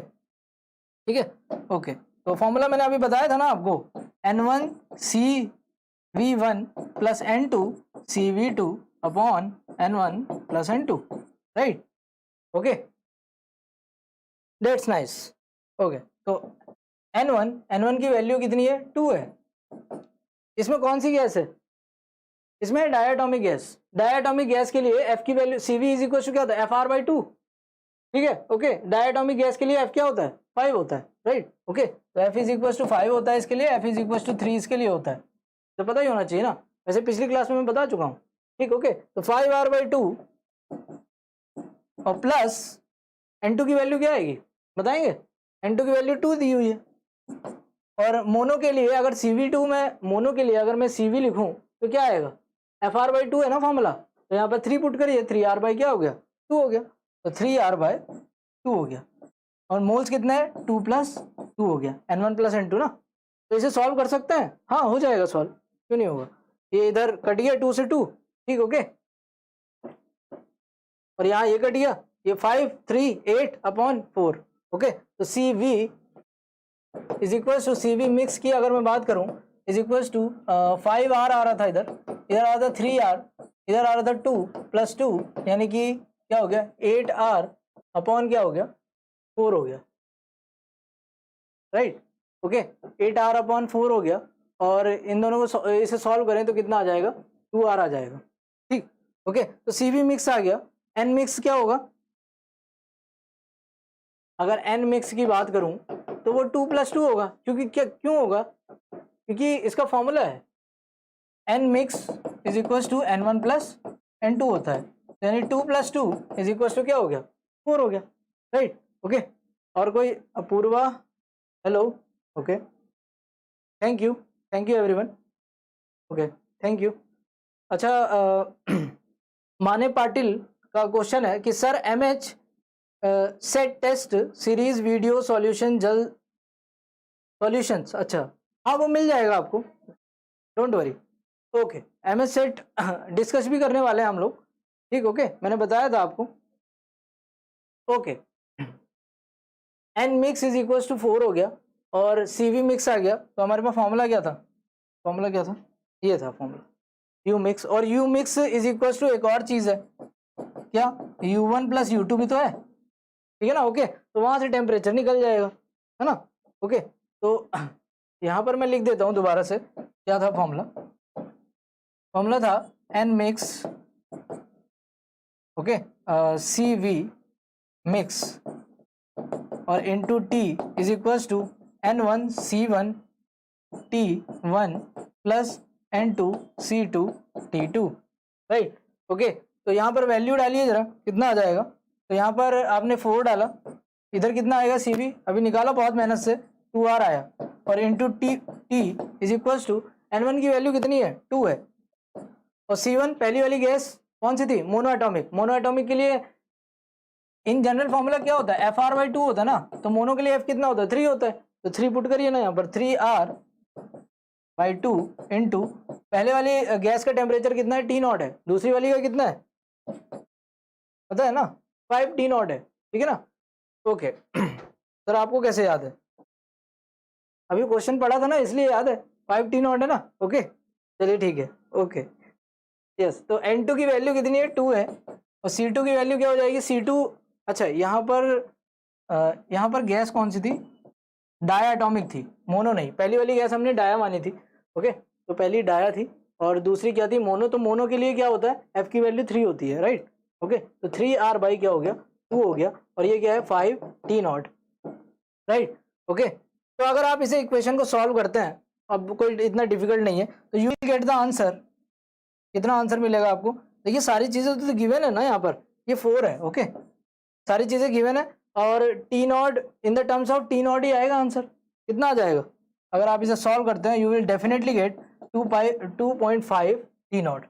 ठीक है। ओके, तो फॉर्मूला मैंने अभी बताया था ना आपको, N1 CV1 plus N2 CV2 upon N1 plus N2, right. Okay, that's nice. Okay, तो N1 की वैल्यू कितनी है, 2 है। इसमें कौन सी गैस है, इसमें डायटोमिक गैस, डायटोमिक गैस के लिए F की value, CV is equal to क्या होता है, FR/2, ठीक है। ओके, डायटोमिक गैस के लिए F क्या होता है, 5 होता है, राइट। ओके, तो F इज इक्वल टू 5 होता है इसके लिए, F इज इक्वल टू 3 इसके लिए होता है, तो पता ही होना चाहिए ना, वैसे पिछली क्लास में मैं बता चुका हूँ, ठीक। ओके, तो 5R/2 और प्लस N2 की वैल्यू क्या आएगी बताएंगे, N2 की वैल्यू 2 दी हुई है, और मोनो के लिए अगर CV2 में, मोनो के लिए अगर मैं CV लिखूं तो क्या आएगा, FR/2 है ना फॉर्मूला, तो यहाँ पर 3 पुट करिए, 3R बाई क्या हो गया, 2 हो गया, तो 3R/2 हो गया, और मोल्स कितना है, 2 + 2 हो गया, N1 + N2 ना, तो इसे सॉल्व कर सकते हैं, हाँ हो जाएगा सॉल्व, क्यों नहीं होगा। ये इधर कट गया 2 से 2, ठीक, ओके, और यहाँ ये कट गया, ये 5 3 8/4, ओके। तो C V is equal to, C V mix की अगर मैं बात करूं, इज इक्वल टू 5R आ रहा था, इधर आ रहा था 3R, इधर आ रहा था 2 + 2, यानी कि क्या हो गया 8R अपॉन क्या हो गया 4 हो गया, राइट, ओके। 8R/4 हो गया, और इन दोनों को इसे सॉल्व करें तो कितना आ जाएगा 2R आ जाएगा, ठीक, ओके। तो सी वी मिक्स आ गया। एन मिक्स क्या होगा, अगर एन मिक्स की बात करूं तो वो 2 + 2 होगा, क्योंकि क्यों होगा, क्योंकि इसका फॉर्मूला है N mix is equal to N1 + N2 होता है, यानी 2 + 2 इज इक्वल टू क्या हो गया 4 हो गया, राइट, ओके। और कोई Apoorva, hello, okay, thank you everyone, okay, thank you. अच्छा, माने पाटिल का क्वेश्चन है कि sir MH set test series video solution जल सॉल्यूशंस, अच्छा हाँ वो मिल जाएगा आपको, don't worry, okay. MS set discuss भी करने वाले हैं हम लोग, ठीक, ओके, मैंने बताया था आपको, ओके। N mix is equal to 4 हो गया, और CV मिक्स आ गया, तो हमारे पास फॉर्मूला क्या था, ये था फॉर्मूला U मिक्स, और U mix is equal to एक और चीज है, क्या U1 + U2 भी तो है, ठीक है ना, ओके। तो वहां से टेम्परेचर निकल जाएगा, है ना, ओके। तो यहाँ पर मैं लिख देता हूँ दोबारा से, क्या था फॉर्मूला था N mix, okay, CV mix और into T is equal to N1 C1 T1 + N2 C2 T2, right, okay. तो यहाँ पर वैल्यू डालिए जरा, कितना आ जाएगा, तो यहाँ पर आपने 4 डाला, इधर कितना आएगा CV, अभी निकाला बहुत मेहनत से, 2R आया, और into T is equal to N1 की वैल्यू कितनी है 2 है, और C1 पहली वाली गैस कौन सी थी, मोनो एटॉमिक के लिए इन जनरल फॉर्मूला क्या होता है FR/2 होता है ना, तो मोनो के लिए F कितना होता है 3 होता है, तो 3 पुट करिए ना यहाँ पर, 3R/2 इंटू पहले वाली गैस का टेम्परेचर कितना है T0 है, दूसरी वाली का कितना है पता है ना 5 T0 है, ठीक है ना, ओके। सर आपको कैसे याद है, अभी क्वेश्चन पढ़ा था ना इसलिए याद है, 5 T0 है ना, ओके, चलिए ठीक है, ओके, यस। तो N2 की वैल्यू कितनी है 2 है, और C2 की वैल्यू क्या हो जाएगी C2, अच्छा यहाँ पर गैस कौन सी थी, डाया एटॉमिक थी, मोनो नहीं, पहली वाली गैस हमने डाया मानी थी, ओके, तो पहली डाया थी और दूसरी क्या थी मोनो, तो मोनो के लिए क्या होता है F की वैल्यू 3 होती है, राइट, ओके। तो 3R/ क्या हो गया 2 हो गया, और ये क्या है 5 T0, राइट, ओके। तो अगर आप इसे इक्वेशन को सॉल्व करते हैं, अब कोई इतना डिफिकल्ट नहीं है, तो you will gate the answer, कितना आंसर मिलेगा आपको, देखिए सारी चीजें तो गिवन है ना, यहाँ पर ये 4 है, ओके, सारी चीजें गिवन है, और T0 in the terms of T0 ही आएगा आंसर, कितना आ जाएगा, अगर आप इसे सॉल्व करते हैं you will definitely gate 2.5 T0,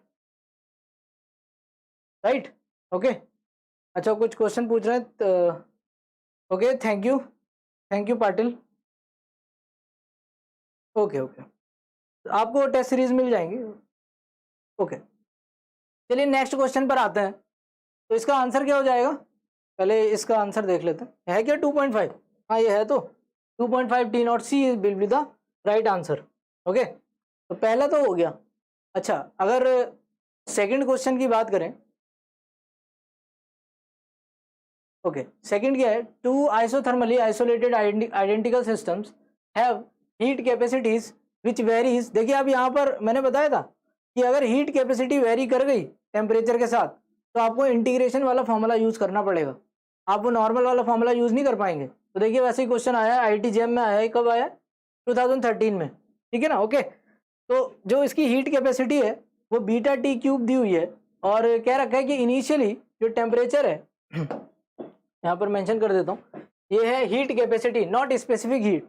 right, okay. अच्छा कुछ क्वेश्चन पूछ रहे हैं, okay, thank you Patil, okay, आपको टेस्ट सीरीज मिल जाएंगी, ओके। चलिए नेक्स्ट क्वेश्चन पर आते हैं, तो इसका आंसर क्या हो जाएगा, पहले इसका आंसर देख लेते हैं, है क्या 2.5, हाँ ये है, तो 2.5 T0 C will be the right answer, okay. तो पहला तो हो गया। अच्छा अगर सेकंड क्वेश्चन की बात करें, ओके, सेकंड क्या है, 2 isothermally isolated identical systems have heat capacities which varies, देखिए अब यहाँ पर मैंने बताया था कि अगर हीट कैपेसिटी वेरी कर गई टेम्परेचर के साथ, तो आपको इंटीग्रेशन वाला फॉर्मूला यूज करना पड़ेगा, आप वो नॉर्मल वाला फॉर्मूला यूज नहीं कर पाएंगे। तो देखिए वैसे ही क्वेश्चन आया है IIT JEM में, आया है, कब आया 2013 में, ठीक है ना, ओके। तो जो इसकी हीट कैपेसिटी है वो βT³ दी हुई है, और कह रखा है कि इनिशियली जो टेम्परेचर है यहाँ पर मेंशन कर देता हूँ, ये है heat capacity not specific heat,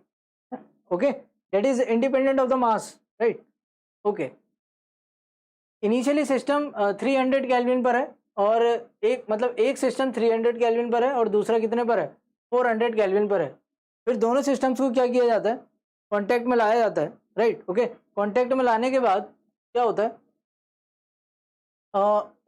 okay, that is independent of the mass, right, okay. Initially system 300 kelvin पर है, और एक सिस्टम 300 केल्विन पर है और दूसरा कितने पर है 400 केल्विन पर है। फिर दोनों सिस्टम्स को क्या किया जाता है, कांटेक्ट में लाया जाता है, राइट। ओके, कांटेक्ट में लाने के बाद क्या होता है,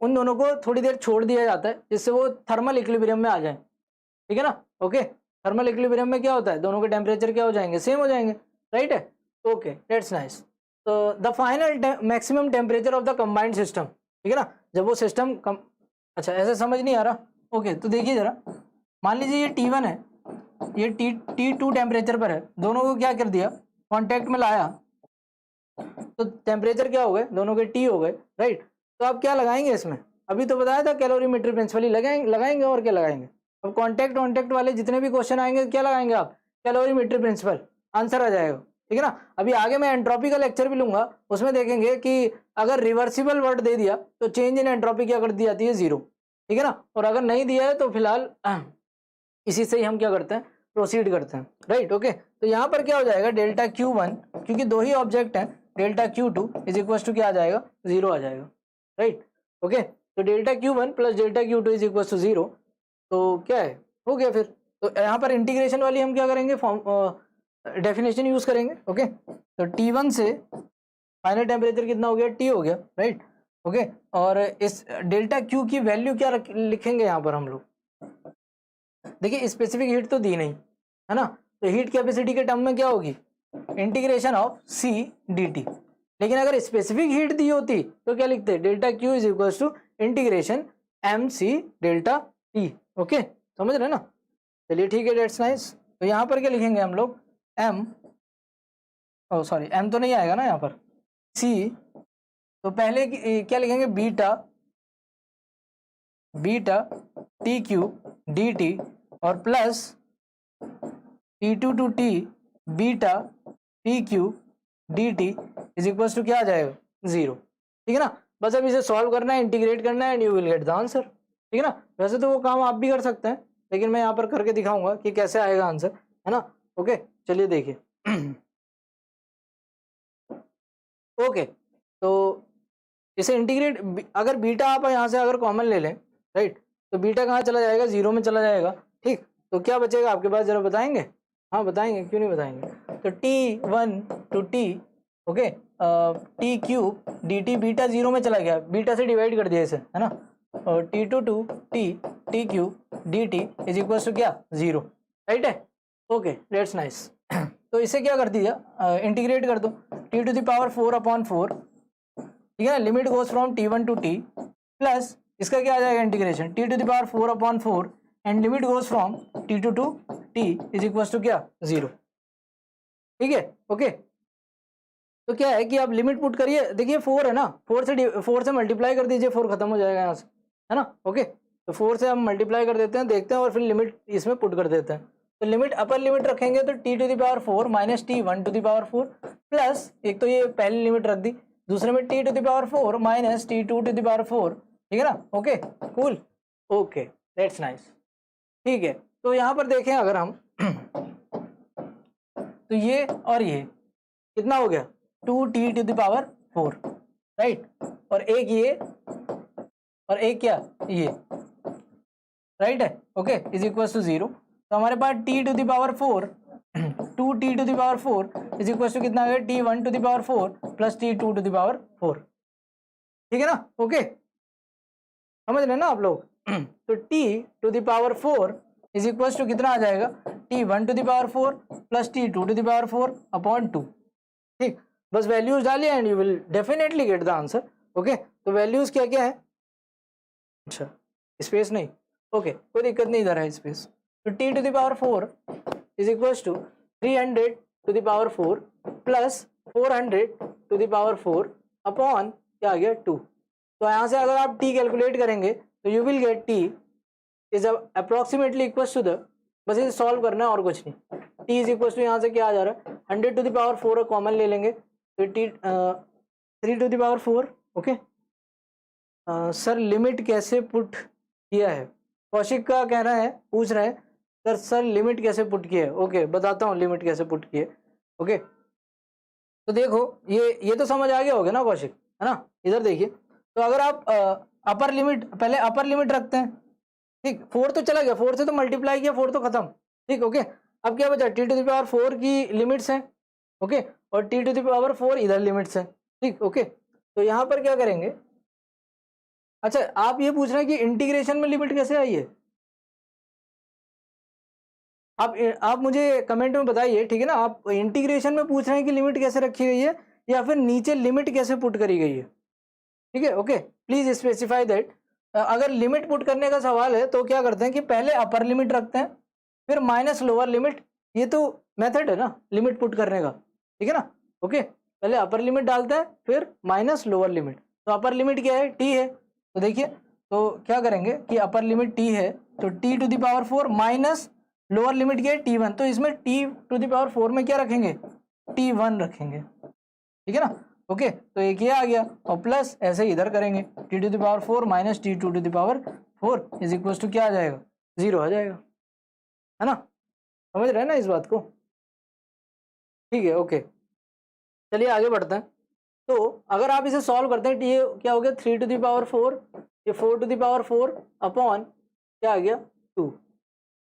उन दोनों को थोड़ी देर छोड़ दिया जाता है जिससे वो थर्मल इक्विलिब्रियम में आ जाए, ठीक है ना। ओके, थर्मल इक्विलिब्रियम में क्या होता है, दोनों के टेम्परेचर क्या हो जाएंगे, सेम हो जाएंगे, राइट है। Okay, that's nice. तो the final maximum temperature of the combined system, ठीक है ना, जब वो सिस्टम अच्छा ऐसे समझ नहीं आ रहा। ओके, तो देखिए जरा, मान लीजिए ये T1 है, ये T2 टेम्परेचर पर है, दोनों को क्या कर दिया, कांटेक्ट में लाया, तो टेम्परेचर क्या हो गए, दोनों के T हो गए, राइट। तो आप क्या लगाएंगे इसमें, अभी तो बताया था कैलोरीमेट्री प्रिंसिपल ही लगाएंगे और क्या लगाएंगे। अब कांटेक्ट वाले जितने भी क्वेश्चन आएंगे क्या लगाएंगे आप, कैलोरीमेट्री प्रिंसिपल, आंसर आ जाएगा, ठीक है ना। अभी आगे मैं एंट्रोपी का लेक्चर भी लूंगा, उसमें देखेंगे कि अगर रिवर्सिबल वर्ड दे दिया तो चेंज इन एंट्रोपी क्या कर दी जाती है, 0, ठीक है ना। और अगर नहीं दिया है तो फिलहाल इसी से ही हम क्या करते हैं, प्रोसीड करते हैं, राइट। ओके, तो यहाँ पर क्या हो जाएगा, डेल्टा Q1, क्योंकि दो ही ऑब्जेक्ट हैं, delta Q2 is equal to क्या आ जाएगा, 0 आ जाएगा, राइट। ओके, तो delta Q1 plus delta Q2 is equal to 0, तो क्या है, हो गया। फिर तो यहाँ पर इंटीग्रेशन वाली हम क्या करेंगे, फॉर्म डेफिनेशन यूज करेंगे। ओके, तो T1 से फाइनल टेम्परेचर कितना हो गया, T हो गया, राइट। ओके, और इस डेल्टा Q की वैल्यू क्या लिखेंगे यहाँ पर हम लोग, देखिए स्पेसिफिक हीट तो दी नहीं है ना, तो हीट कैपेसिटी के टर्म में क्या होगी, इंटीग्रेशन ऑफ C dt। लेकिन अगर स्पेसिफिक हीट दी होती तो क्या लिखते, delta Q is equal to integration MC delta T। Okay, समझ रहे ना, चलिए ठीक है, डेट्स नाइस। तो यहाँ पर क्या लिखेंगे हम लोग, M तो नहीं आएगा ना यहाँ पर, C, तो पहले क्या लिखेंगे, बीटा TQ dt और plus T2 to T beta TQ dt is equal to क्या आ जाएगा, 0, ठीक है ना। बस अब इसे सॉल्व करना है, इंटीग्रेट करना है and you will gate the answer, ठीक है ना। वैसे तो वो काम आप भी कर सकते हैं, लेकिन मैं यहाँ पर करके दिखाऊंगा कि कैसे आएगा आंसर, है ना। ओके, चलिए देखिए। ओके, तो इसे इंटीग्रेट, अगर बीटा आप यहाँ से अगर कॉमन ले लें, राइट, तो बीटा कहाँ चला जाएगा, 0 में चला जाएगा, ठीक। तो क्या बचेगा आपके पास, जरा बताएंगे, हाँ बताएंगे, क्यों नहीं बताएंगे। तो T1 to T, okay, TQ dt, beta 0 में चला गया, बीटा से डिवाइड कर दिया इसे, है ना, और T2 to T TQ dt is equal to क्या, 0, राइट है। Okay, that's nice. तो इसे क्या कर दिया, इंटीग्रेट कर दो, T टू द पावर 4/4, ठीक है, limit goes from T1 to T, plus इसका क्या आ जाएगा, integration T to the power 4/4 and limit goes from T2 to T is equal to क्या, 0, ठीक है। ओके, तो क्या है कि आप लिमिट पुट करिए, देखिए 4 है ना, 4 से मल्टीप्लाई कर दीजिए, 4 खत्म हो जाएगा यहाँ से, है ना। ओके, तो 4 से हम मल्टीप्लाई कर देते हैं, देखते हैं, और फिर लिमिट इसमें पुट कर देते हैं। तो लिमिट, अपर लिमिट रखेंगे तो T to the power 4 minus T1 to the power 4 plus, एक तो ये पहली लिमिट रख दी, दूसरे में T to the power 4 minus T2 to the power 4, ठीक है ना। Okay, cool, okay, that's nice, ठीक है। तो यहाँ पर देखें अगर हम तो ये और ये कितना हो गया, 2T to the power 4, right, और एक ये और एक क्या, ये, राइट है। ओके, इज इक्वल टू 0, तो हमारे पास T to the power 4 2T to the power 4 is equal to कितना आ गया, T1 to the power 4 plus T2 to the power 4, ठीक है ना। ओके, समझ रहे ना आप लोग। तो T to the power 4 is equal to कितना आ जाएगा, T1 to the power 4 plus T2 to the power 4 upon 2, ठीक। बस वैल्यूज डालिए and you will definitely get the answer. Okay, तो वैल्यूज क्या क्या है, अच्छा स्पेस नहीं, ओके कोई दिक्कत नहीं, इधर है स्पेस। तो T to the power 4 is equal to 300 to the power 4 plus 400 to the power 4 upon क्या आ गया, 2। तो यहाँ से अगर आप T कैलकुलेट करेंगे तो you will get T is approximately equal to the, बस इसे सॉल्व करना है और कुछ नहीं। T इज इक्वल टू यहाँ से क्या आ जा रहा है, 100 टू द पावर 4 कॉमन ले लेंगे, तो T 3 to the power 4। Okay, sir limit कैसे पुट किया है, कौशिक का कहना है, पूछ रहे हैं सर लिमिट कैसे पुट किया है। ओके, बताता हूँ लिमिट कैसे पुट किए। ओके, तो देखो ये तो समझ आ गया होगा ना कौशिक, है ना। इधर देखिए, तो अगर आप अपर लिमिट, पहले अपर लिमिट रखते हैं, ठीक, 4 तो चला गया, 4 से तो मल्टीप्लाई किया, 4 तो खत्म, ठीक। ओके, अब क्या बचा, T टू द पावर 4 की लिमिट्स हैं, ओके, और टी टू द पावर 4 इधर लिमिट्स है, ठीक। ओके, तो यहाँ पर क्या करेंगे, अच्छा आप ये पूछ रहे हैं कि इंटीग्रेशन में लिमिट कैसे आई है, आप मुझे कमेंट में बताइए, ठीक है ना। आप इंटीग्रेशन में पूछ रहे हैं कि लिमिट कैसे रखी गई है, या फिर नीचे लिमिट कैसे पुट करी गई है, ठीक है। Okay, please specify that. अगर लिमिट पुट करने का सवाल है तो क्या करते हैं कि पहले अपर लिमिट रखते हैं, फिर माइनस लोअर लिमिट, ये तो मेथड है ना लिमिट पुट करने का, ठीक है ना। ओके, पहले अपर लिमिट डालते हैं, फिर माइनस लोअर लिमिट। तो अपर लिमिट क्या है, टी है, तो देखिए, तो क्या करेंगे कि अपर लिमिट टी है, तो T to the power 4 minus lower limit क्या है T1, तो इसमें टी टू द पावर 4 में क्या रखेंगे, T1 रखेंगे, ठीक है ना। ओके, तो एक ये आ गया, और प्लस ऐसे ही इधर करेंगे, T to the power 4 minus T to the power 4 is equal to क्या आ जाएगा, 0 आ जाएगा, है ना। समझ रहे हैं ना इस बात को, ठीक है। ओके, चलिए आगे बढ़ते हैं। तो अगर आप इसे सॉल्व करते हैं, ये क्या हो गया, 3 टू द पावर 4, ये 4 टू द पावर 4 अपॉन क्या आ गया 2,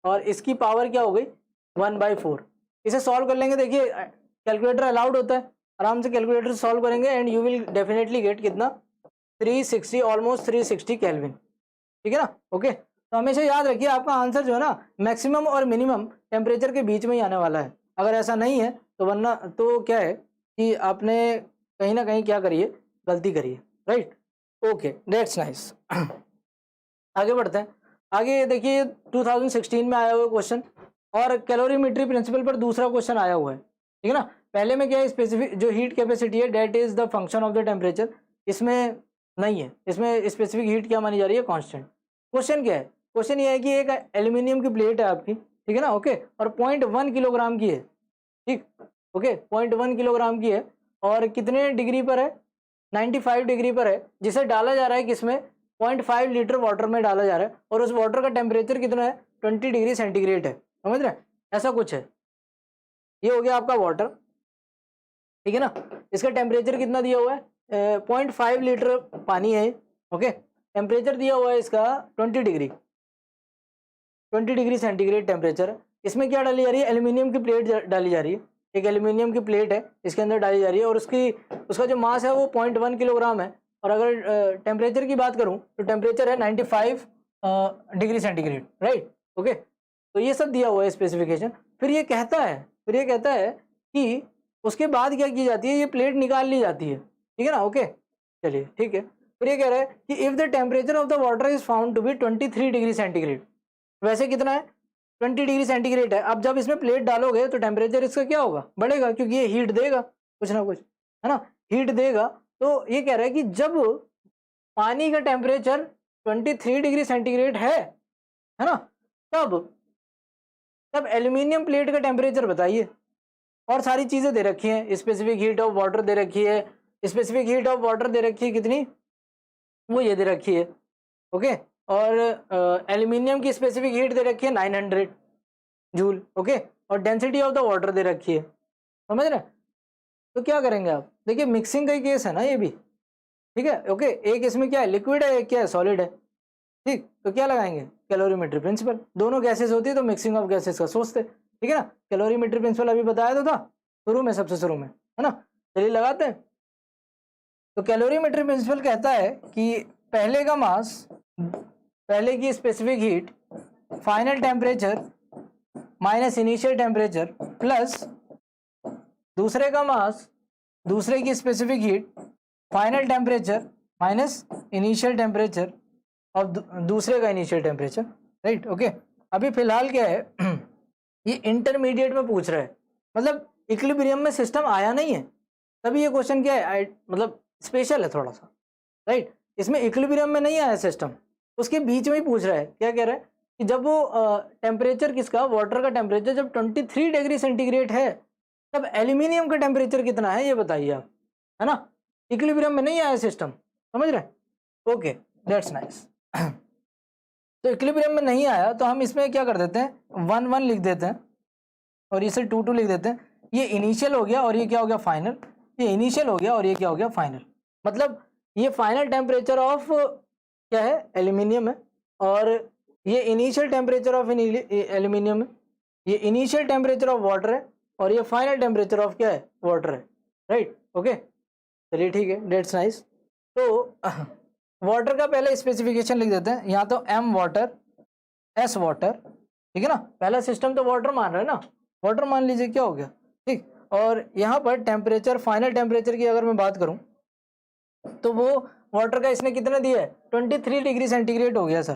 और इसकी पावर क्या हो गई 1/4। इसे सॉल्व कर लेंगे, देखिए कैलकुलेटर अलाउड होता है, आराम से कैलकुलेटर सॉल्व करेंगे and you will definitely gate कितना, 360, ऑलमोस्ट 360 केल्विन, ठीक है ना। ओके, तो हमेशा याद रखिए आपका आंसर जो है ना मैक्सिमम और मिनिमम टेम्परेचर के बीच में ही आने वाला है। अगर ऐसा नहीं है तो वरना तो क्या है कि आपने कहीं ना कहीं क्या करिए, गलती करिए, राइट। Okay, that's nice. आगे बढ़ते हैं। आगे देखिए 2016 में आया हुआ क्वेश्चन, और कैलोरीमेट्री प्रिंसिपल पर दूसरा क्वेश्चन आया हुआ है, ठीक है ना। पहले में क्या है, स्पेसिफिक जो हीट कैपेसिटी है that is the function of the temperature, इसमें नहीं है, इसमें स्पेसिफिक हीट क्या मानी जा रही है, कांस्टेंट। क्वेश्चन क्या है, क्वेश्चन ये है कि एक एल्यूमिनियम की प्लेट है आपकी, ठीक है ना। ओके, और 0.1 किलोग्राम की है, ठीक। ओके, 0.1 किलोग्राम की है, और कितने डिग्री पर है, 95 डिग्री पर है, जिसे डाला जा रहा है किसमें, 0.5 लीटर वाटर में डाला जा रहा है, और उस वाटर का टेम्परेचर कितना है, 20 डिग्री सेंटीग्रेड है, समझ रहे हैं, ऐसा कुछ है। ये हो गया आपका वाटर, ठीक है ना। इसका टेम्परेचर कितना दिया हुआ है, 0.5 लीटर पानी है, ओके। टेम्परेचर दिया हुआ है इसका 20 डिग्री सेंटीग्रेड टेम्परेचर है। इसमें क्या डाली जा रही है, एल्यूमिनियम की प्लेट डाली जा रही है, एक एल्यूमिनियम की प्लेट है, इसके अंदर डाली जा रही है, और उसका जो मास है वो 0.1 किलोग्राम है। और अगर टेम्परेचर की बात करूं तो टेम्परेचर है 95 डिग्री सेंटीग्रेड, राइट। ओके, तो ये सब दिया हुआ है स्पेसिफिकेशन। फिर ये कहता है कि उसके बाद क्या की जाती है, ये प्लेट निकाल ली जाती है, ठीक है ना। ओके, चलिए ठीक है। फिर ये कह रहा है कि if the temperature of the water is found to be 23 degree centigrade, वैसे कितना है 20 डिग्री सेंटीग्रेड है। अब जब इसमें प्लेट डालोगे तो टेम्परेचर इसका क्या होगा, बढ़ेगा, क्योंकि ये हीट देगा कुछ ना कुछ, है ना, हीट देगा। तो ये कह रहा है कि जब पानी का टेम्परेचर 23 डिग्री सेंटीग्रेड है ना, तब एल्यूमिनियम प्लेट का टेम्परेचर बताइए। और सारी चीज़ें दे रखी हैं, स्पेसिफिक हीट ऑफ वाटर दे रखी है, स्पेसिफिक हीट ऑफ वाटर दे रखी है कितनी, वो ये दे रखी है, ओके। और एल्यूमिनियम की स्पेसिफिक हीट दे रखी है 900 जूल, ओके। और डेंसिटी ऑफ द वाटर दे रखी है, समझ रहे हैं। तो क्या करेंगे आप, देखिए मिक्सिंग का ही केस है ना ये भी, ठीक है। ओके, एक इसमें क्या है, लिक्विड है, एक क्या है, सॉलिड है, ठीक। तो क्या लगाएंगे, कैलोरीमेट्री प्रिंसिपल। दोनों गैसेस होती है तो मिक्सिंग ऑफ गैसेस का सोचते, ठीक है ना। कैलोरीमेट्री प्रिंसिपल अभी बताया तो था शुरू में, सबसे शुरू में, है ना। चलिए लगाते हैं। तो कैलोरीमेट्री प्रिंसिपल कहता है कि पहले का मास, पहले की specific heat, final temperature minus initial temperature, plus दूसरे का मास, दूसरे की specific heat, final temperature minus initial temperature और दूसरे का इनिशियल टेम्परेचर, राइट। ओके, अभी फिलहाल क्या है ये इंटरमीडिएट में पूछ रहा है, मतलब इक्विलिब्रियम में सिस्टम आया नहीं है, तभी ये क्वेश्चन क्या है, मतलब स्पेशल है थोड़ा सा, राइट। इसमें इक्विलिब्रियम में नहीं आया सिस्टम, उसके बीच में ही पूछ रहा है। क्या कह रहा है कि जब वो टेम्परेचर किसका, वाटर का टेम्परेचर जब 23 डिग्री सेंटीग्रेड है, तब एल्यूमिनियम का टेम्परेचर कितना है ये बताइए आप, है ना। इक्विलिब्रियम में नहीं आया सिस्टम, समझ रहे हैं। Okay, that's nice. तो इक्विलिब्रियम में नहीं आया तो हम इसमें क्या कर देते हैं, 1 1 लिख देते हैं, और इसे 2 2 लिख देते हैं। ये इनिशियल हो गया और ये क्या हो गया, फाइनल। ये इनिशियल हो गया और ये क्या हो गया, फाइनल। मतलब ये फाइनल टेम्परेचर ऑफ क्या है, एल्यूमिनियम है, और ये इनिशियल टेम्परेचर ऑफ एल्यूमिनियम है। ये इनिशियल टेम्परेचर ऑफ वाटर है और ये फाइनल टेम्परेचर ऑफ क्या है, वाटर है, राइट, ओके, चलिए ठीक है, डेट्स नाइस। तो वाटर का पहले स्पेसिफिकेशन लिख देते हैं, यहाँ तो एम वाटर, एस वाटर, ठीक है ना, पहला सिस्टम तो वाटर मान रहा है ना, वाटर मान लीजिए, क्या हो गया, ठीक। और यहाँ पर टेम्परेचर, फाइनल टेम्परेचर की अगर मैं बात करूँ तो वो वाटर का इसने कितना दिया है, 23 डिग्री सेंटीग्रेड हो गया सर,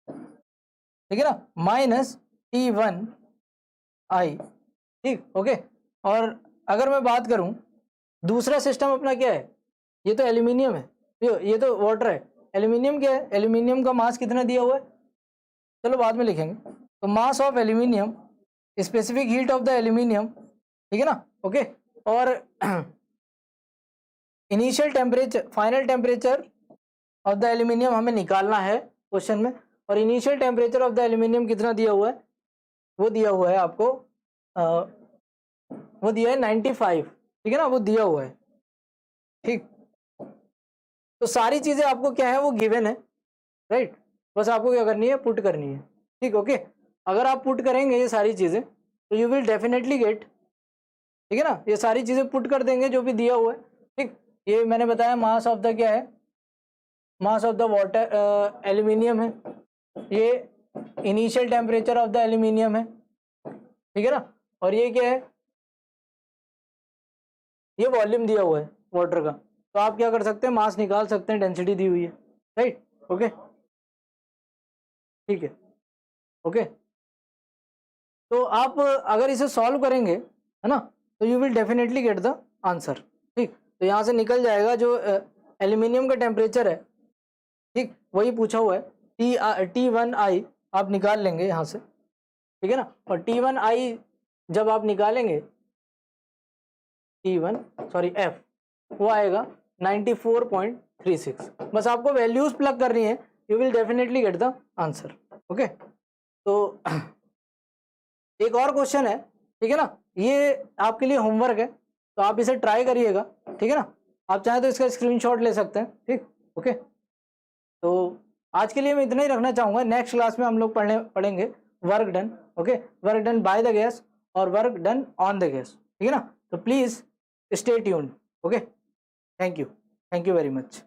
ठीक है ना, माइनस T1I, ठीक, ओके। और अगर मैं बात करूं दूसरा सिस्टम अपना क्या है, ये तो एल्यूमिनियम है, ये तो वाटर है, एल्यूमिनियम क्या है, एल्यूमिनियम का मास कितना दिया हुआ है, चलो बाद में लिखेंगे। तो mass of aluminium, specific heat of the aluminium, ठीक है ना, ओके। और initial temperature, final temperature of the aluminium हमें निकालना है क्वेश्चन में, और initial temperature of the aluminium कितना दिया हुआ है, वो दिया हुआ है आपको, वो दिया है 95, ठीक है ना, वो दिया हुआ है, ठीक। तो सारी चीजें आपको क्या है, वो गिवन है, राइट, बस आपको क्या करनी है, पुट करनी है, ठीक, ओके। अगर आप पुट करेंगे ये सारी चीजें तो यू विल डेफिनेटली गेट, ठीक है ना, ये सारी चीजें पुट कर देंगे जो भी दिया हुआ है, ठीक। ये मैंने बताया मास ऑफ द क्या है, mass of the water aluminium है, ये initial temperature of the aluminium है, ठीक है ना, और ये क्या है, ये वॉल्यूम दिया हुआ है वाटर का, तो आप क्या कर सकते हैं, मास निकाल सकते हैं, डेंसिटी दी हुई है, राइट, ओके, ठीक है, ओके। तो आप अगर इसे सॉल्व करेंगे, है ना, तो you will definitely get the answer, ठीक। तो यहाँ से निकल जाएगा जो एल्यूमिनियम का टेम्परेचर है, ठीक, वही पूछा हुआ है, T1I आप निकाल लेंगे यहाँ से, ठीक है ना, और T1I जब आप निकालेंगे, F वो आएगा 94.36, बस आपको वैल्यूज प्लग करनी है, you will definitely get the answer, okay. तो एक और क्वेश्चन है, ठीक है ना, ये आपके लिए होमवर्क है, तो आप इसे ट्राई करिएगा, ठीक है ना, आप चाहें तो इसका स्क्रीनशॉट ले सकते हैं, ठीक, ओके। तो आज के लिए मैं इतना ही रखना चाहूँगा, नेक्स्ट क्लास में हम लोग पढ़ेंगे work done, okay, work done by the gas और work done on the gas, ठीक है ना। तो please stay tuned, okay, thank you very much.